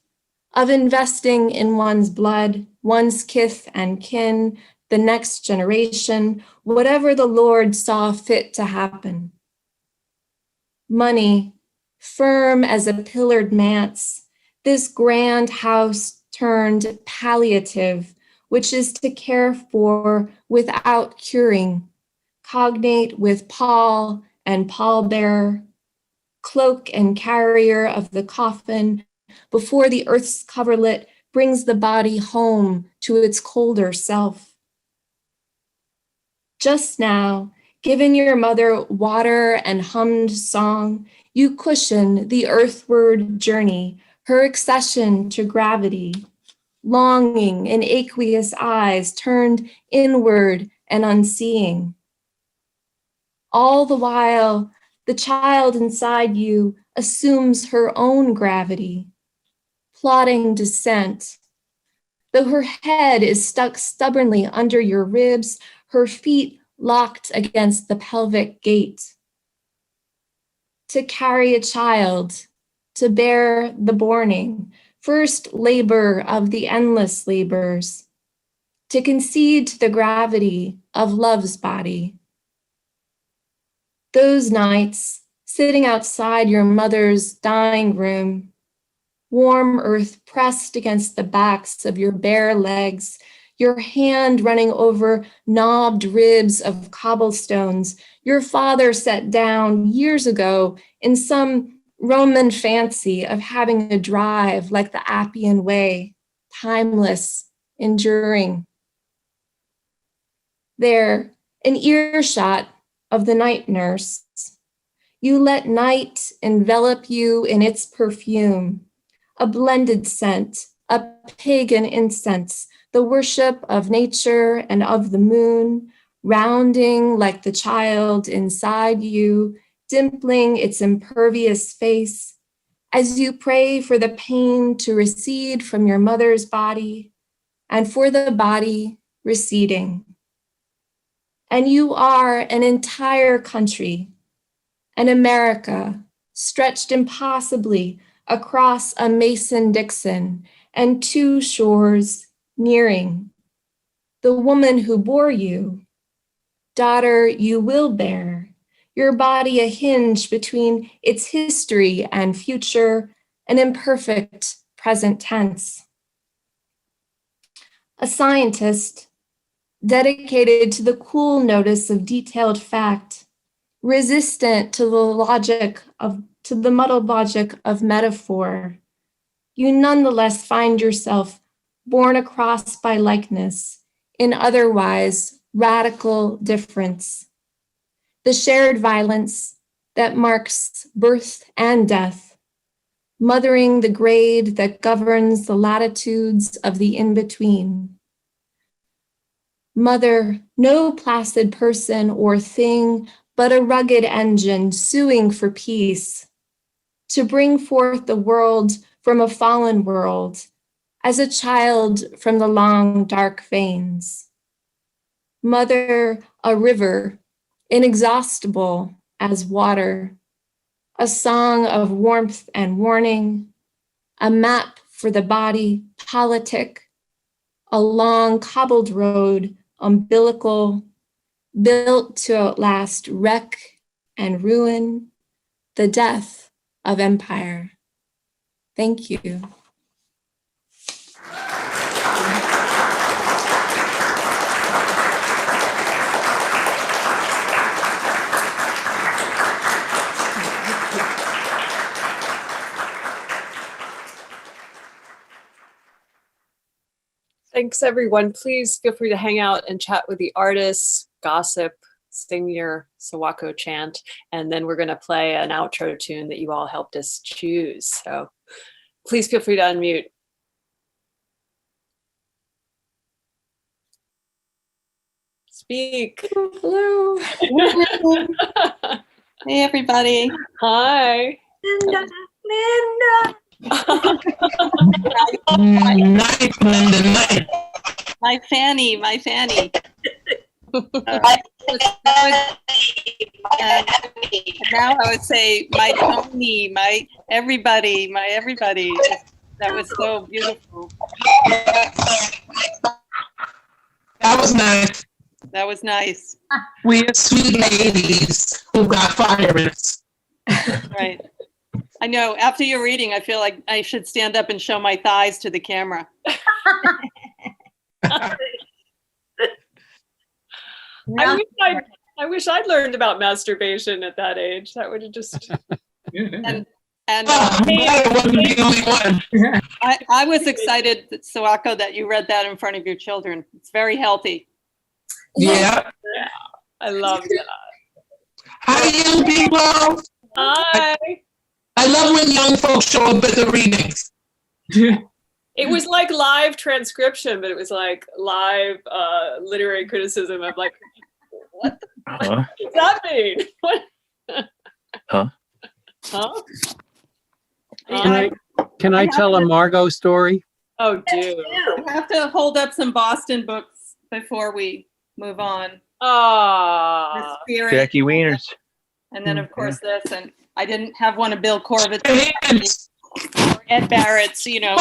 of investing in one's blood, one's kith and kin, the next generation, whatever the Lord saw fit to happen. Money, firm as a pillared manse, this grand house turned palliative, which is to care for without curing, cognate with pall and pallbearer, cloak and carrier of the coffin, before the earth's coverlet brings the body home to its colder self. Just now, given your mother water and hummed song, you cushion the earthward journey, her accession to gravity, longing in aqueous eyes turned inward and unseeing. All the while, the child inside you assumes her own gravity, plotting descent. Though her head is stuck stubbornly under your ribs, her feet locked against the pelvic gate. To carry a child, to bear the borning, first labor of the endless labors, to concede to the gravity of love's body. Those nights, sitting outside your mother's dying room, warm earth pressed against the backs of your bare legs, your hand running over knobbed ribs of cobblestones your father set down years ago in some Roman fancy of having a drive like the Appian Way, timeless, enduring. There, in earshot of the night nurse, you let night envelop you in its perfume, a blended scent, a pagan incense, the worship of nature and of the moon, rounding like the child inside you, dimpling its impervious face, as you pray for the pain to recede from your mother's body and for the body receding. And you are an entire country, an America stretched impossibly across a Mason-Dixon and two shores nearing. The woman who bore you, daughter you will bear, your body a hinge between its history and future, an imperfect present tense. A scientist dedicated to the cool notice of detailed fact, resistant to the muddled logic of metaphor, you nonetheless find yourself borne across by likeness in otherwise radical difference. The shared violence that marks birth and death, mothering the grade that governs the latitudes of the in-between. Mother, no placid person or thing, but a rugged engine suing for peace, to bring forth the world from a fallen world, as a child from the long dark veins. Mother, a river, inexhaustible as water, a song of warmth and warning, a map for the body politic, a long cobbled road, umbilical, built to outlast wreck and ruin, the death of empire. Thank you. Thanks, everyone. Please feel free to hang out and chat with the artists, gossip, sing your Sawako chant, and then we're going to play an outro tune that you all helped us choose. So please feel free to unmute. Speak. Hello. Hey, everybody. Hi. Linda, Linda. My Fanny, my Fanny. Now I would say my Toni, my everybody, my everybody. That was so beautiful. That was nice. That was nice. We are sweet ladies who got fireworks. Right. I know. After your reading, I feel like I should stand up and show my thighs to the camera. I wish I'd learned about masturbation at that age. That would have just. And I was excited, Sawako, that you read that in front of your children. It's very healthy. Yeah. I love that. Hi, young people. Hi. I love when young folks show up at the readings. It was like live transcription, but it was like live literary criticism. I'm like, what does that mean? What? Huh? Huh? Can I tell a Margot story? Oh, do. You have to hold up some Boston books before we move on. Ah. Jackie Wieners. And then, of course, this. And I didn't have one of Bill Corbett's or Ed Barrett's, you know.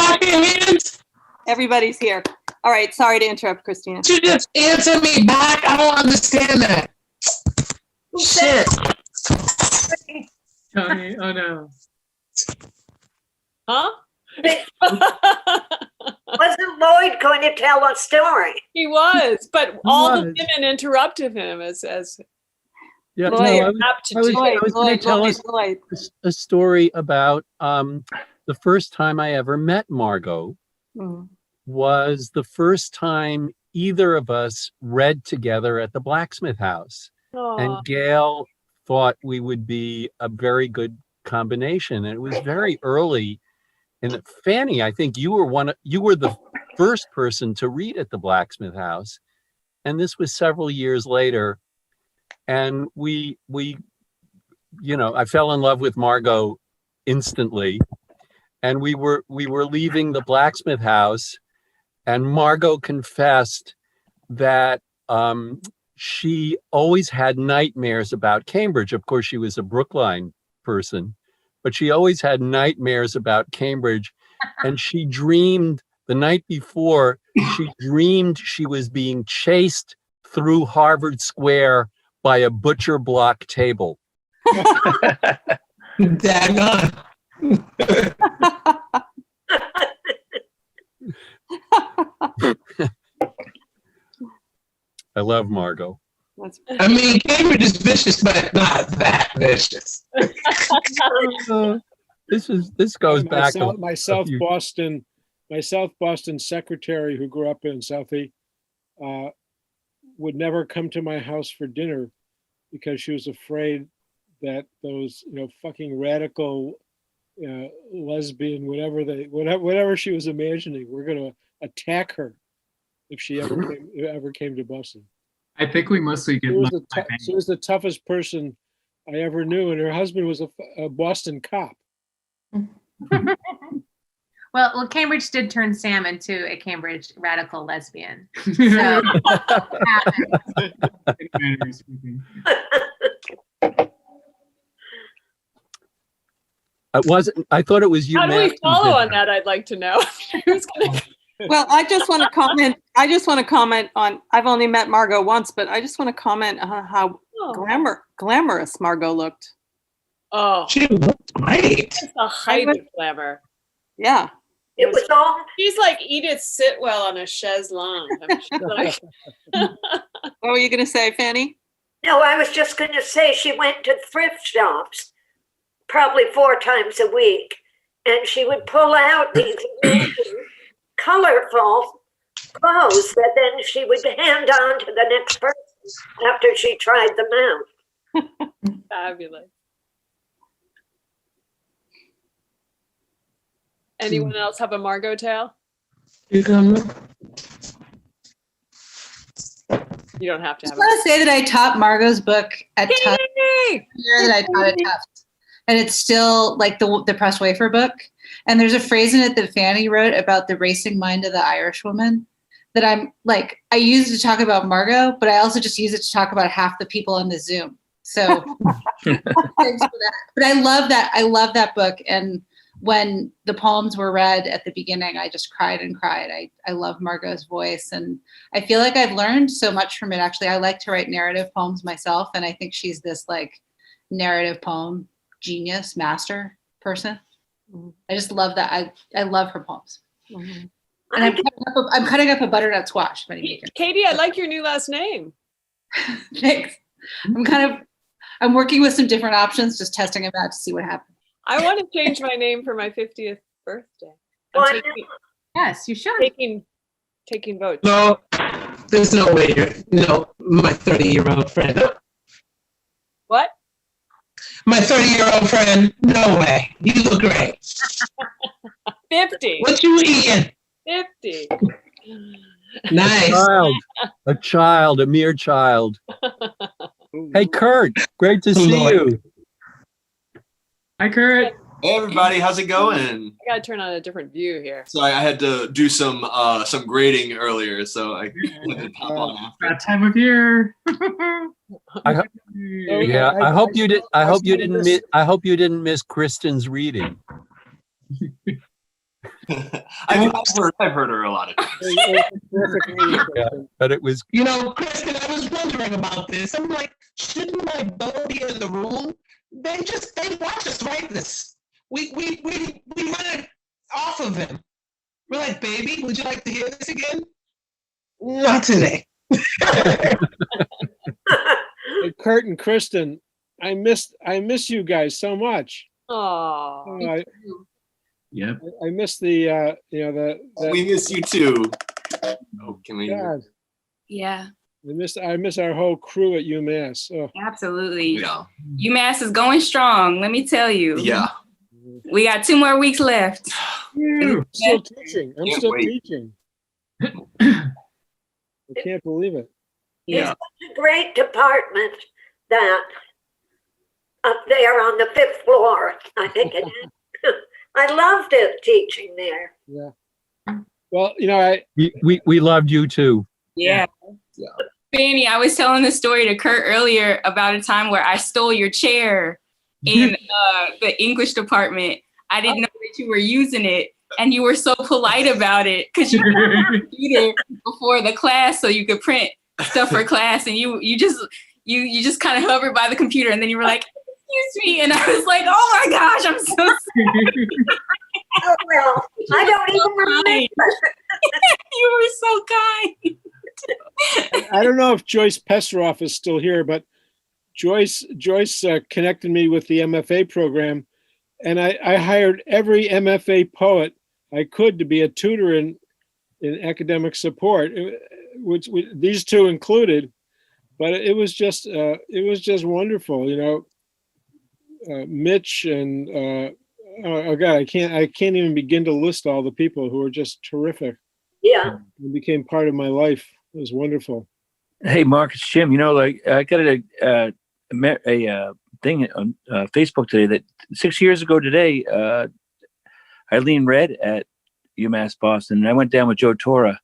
Everybody's here. All right. Sorry to interrupt, Christina. You just answer me back. I don't understand that. Shit. Tony, oh no. Huh? Wasn't Lloyd going to tell a story? He was, but all the women interrupted him as Yeah, Lloyd, no, apt I to was do. going to tell us a story about the first time I ever met Margot. Was the first time either of us read together at the blacksmith house. Aw. And Gail thought we would be a very good combination. And it was very early. And Fanny, I think you were the first person to read at the blacksmith house. And this was several years later. And we I fell in love with Margot instantly. And we were leaving the blacksmith house, and Margot confessed that she always had nightmares about Cambridge. Of course, she was a Brookline person, but she always had nightmares about Cambridge. And she dreamed the night before, she dreamed she was being chased through Harvard Square by a butcher block table. Daggone. I love Margot. I mean, Cambridge is vicious, but not that vicious. This goes back. My South Boston secretary who grew up in Southie would never come to my house for dinner because she was afraid that those fucking radical lesbian whatever she was imagining were going to attack her if she ever came to Boston. I think we mostly get. She was the toughest person I ever knew, and her husband was a Boston cop. Well, Cambridge did turn Sam into a Cambridge radical lesbian. So, I thought it was you. How do we Matt, follow on that? I'd like to know. Well, I just want to comment I just want to comment on, I've only met Margot once, but I just want to comment on how glamorous Margot looked. Oh, She looked great. that's the height of glamour. Yeah. It was all, She's like Edith Sitwell on a chaise longue. I mean, she's like, What were you going to say, Fanny? no, I was just going to say she went to thrift shops probably 4 times a week, and she would pull out these amazing, colorful clothes that then she would hand on to the next person after she tried them out. fabulous. Anyone else have a Margot tale? You gonna? You don't have to I have just want to say that I taught Margot's book at Tufts. it. Year that I taught at Tufts, and it's still like the press wafer book. And there's a phrase in it that Fanny wrote about the racing mind of the Irish woman that I'm like, I use it to talk about Margot, but I also just use it to talk about half the people on the Zoom. So thanks for that. But I love that. I love that book. And when the poems were read at the beginning, I just cried and cried. I love Margot's voice, and I feel like I've learned so much from it. Actually, I like to write narrative poems myself, and I think she's this like narrative poem genius, master person. I just love that. I love her poems. Mm-hmm. And I'm cutting up a butternut squash. Katie, I like your new last name. Thanks. I'm working with some different options, just testing them out to see what happens. I want to change my name for my 50th birthday. Yes, you should. Taking votes. No, there's no way you're, my 30-year-old friend. What? My 30-year-old friend, no way. You look great. 50. What you eating? 50. Nice. A mere child. Hey, Kurt, great to see you. Hi, Kurt. Hey, everybody, how's it going? I gotta turn on a different view here. So I had to do some grading earlier, so I had to pop on after. That time of year. I hope you didn't miss Kristen's reading. I've heard her a lot of times. Yeah, but it was. Kristen, I was wondering about this. I'm like, shouldn't my beau be in the room? They watch us write this. We run it off of him. We're like, baby, would you like to hear this again? Not today. Hey, Kurt and Kristen, I miss you guys so much. Oh. Yep. I miss the we miss you too. Oh, can we? God. Yeah. I miss our whole crew at UMass. Oh. Absolutely. Yeah. UMass is going strong, let me tell you. Yeah. We got 2 more weeks left. I'm still teaching. I'm Can't still wait. teaching. I can't believe it. It's such a great department that up there on the 5th floor, I think it is. I loved it teaching there. Yeah. Well, we loved you too. Yeah. Fanny, I was telling the story to Kurt earlier about a time where I stole your chair in the English department. I didn't know that you were using it, and you were so polite about it because you were on the computer before the class so you could print stuff for class, and you just kind of hovered by the computer, and then you were like, "Excuse me," and I was like, "Oh my gosh, I'm so sorry." Oh, well, I don't even remember. You were so kind. I don't know if Joyce Pesseroff is still here, but Joyce connected me with the MFA program, and I hired every MFA poet I could to be a tutor in academic support, which these 2 included. But it was just wonderful, Mitch and oh God, I can't even begin to list all the people who were just terrific. Yeah, and became part of my life. It was wonderful. Hey, Mark, it's Jim. I got a thing on Facebook today that 6 years ago today, Eileen read at UMass Boston, and I went down with Joe Torra,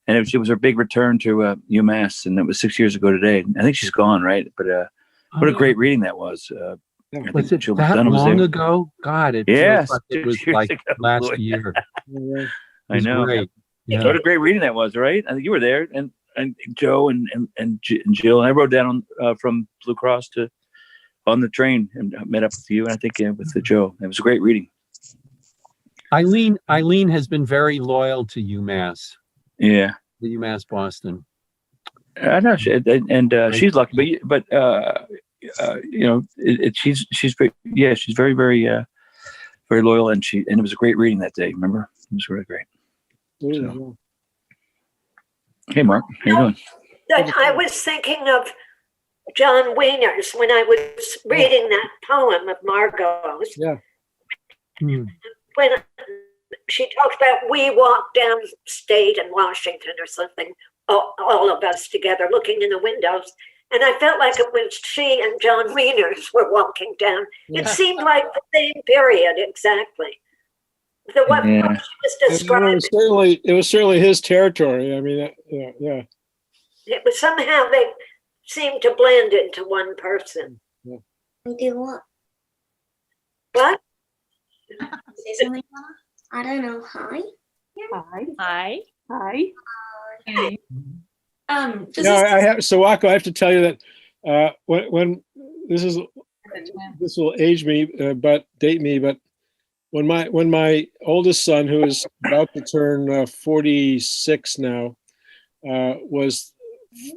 and it was her big return to UMass, and that was 6 years ago today. I think she's gone, right? But what a great reading that was. Was it that long ago? God, it feels like it was like last year. I know. Great. Yeah. What a great reading that was, right? I think you were there, and Joe and Jill. And I rode down from Blue Cross on the train and met up with you, and I think with Joe. It was a great reading. Eileen has been very loyal to UMass. Yeah, the UMass Boston. I know, she's lucky, but she's very very loyal, and it was a great reading that day. Remember, it was really great. So. Hey, Mark, how you doing? I was thinking of John Wiener's when I was reading that poem of Margot's. Yeah. When she talked about we walked down state in Washington or something, all of us together looking in the windows. And I felt like it was she and John Wieners were walking down. It seemed like the same period exactly. What she was describing. It was certainly his territory. I mean, yeah. It was somehow they seemed to blend into one person. We do what? What? Say something, Mama? I don't know. Hi. Hi. Hi. I have Sawako. I have to tell you that when this will age me, but date me, but when my oldest son, who is about to turn 46 now, was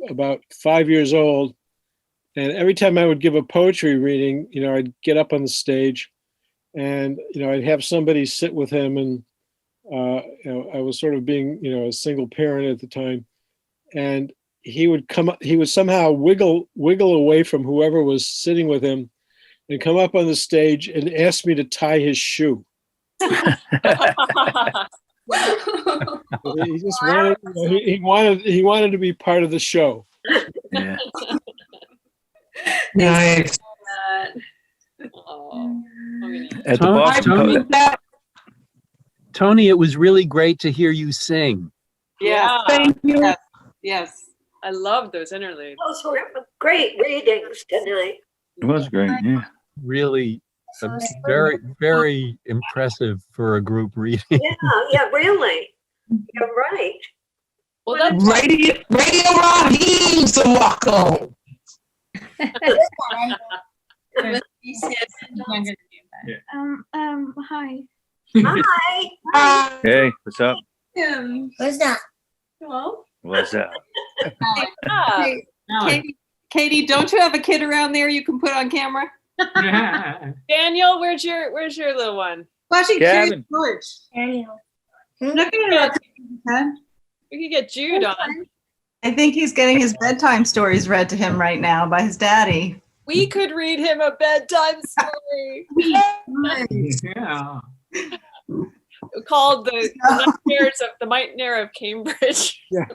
about 5 years old, and every time I would give a poetry reading, I'd get up on the stage, and I'd have somebody sit with him, and I was sort of being a single parent at the time, and he would come up, he would somehow wiggle away from whoever was sitting with him and come up on the stage and ask me to tie his shoe. He just wanted to be part of the show. Yeah. Nice. At the Boston Toni, it was really great to hear you sing. Yeah. Thank you. Yes. I love those interludes. Those were great readings tonight. It was great, yeah. Really very, very impressive for a group reading. Yeah, really. You're right. Well, that's Radio Raheem Sawako. Hi. Hi. Hey, what's up? What's that? Hello? What's up? Katie, don't you have a kid around there you can put on camera? Daniel, where's your little one? Watching Gavin. George. Daniel. Look at it. We could get Jude on. I think he's getting his bedtime stories read to him right now by his daddy. We could read him a bedtime story. Yeah. Called the Nightmare of Cambridge. Yeah.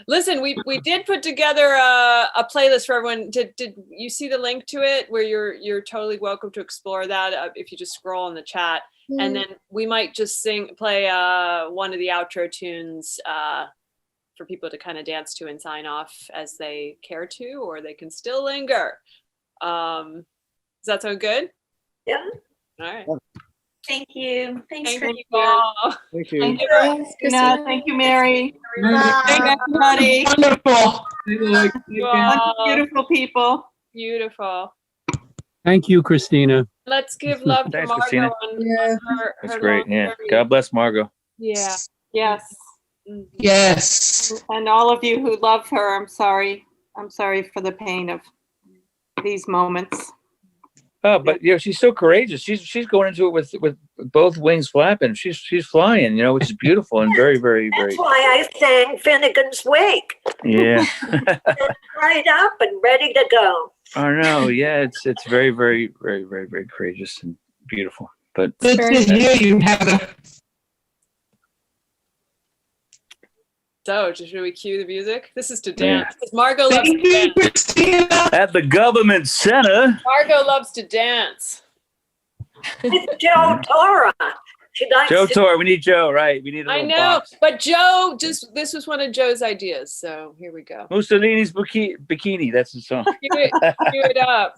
Listen, we did put together a playlist for everyone. Did you see the link to it where you're totally welcome to explore that if you just scroll in the chat, and then we might just play one of the outro tunes for people to kind of dance to and sign off as they care to, or they can still linger. Does that sound good? Yeah. All right. Thank you. Thanks Thank for you all. Thank you. Thank you, Christina. Thank you, Mary. Thank you, everybody. Wonderful. You all. Beautiful people. Beautiful. Thank you, Christina. Let's give love to Thanks, Margo Christina. on her That's great. Yeah. long journey. God bless Margo. Yeah. Yes. Yes. And all of you who love her, I'm sorry. I'm sorry for the pain of these moments. Oh, but she's so courageous. She's going into it with both wings flapping. She's flying, which is beautiful and very, very, very. That's why I sang Finnegan's Wake. Yeah. Right up and ready to go. I know. Yeah, it's very, very, very, very, very courageous and beautiful. But Good to hear you, Heather. So, should we cue the music? This is to dance. Because Margo loves Thank to you, dance. Christina. at the government center. Margo loves to dance. It's Joe Tora. She likes Joe to Tor, we need Joe, right? We need a I little know, box. but Joe this was one of Joe's ideas. So here we go. Mussolini's bikini. That's the song. Cue it up.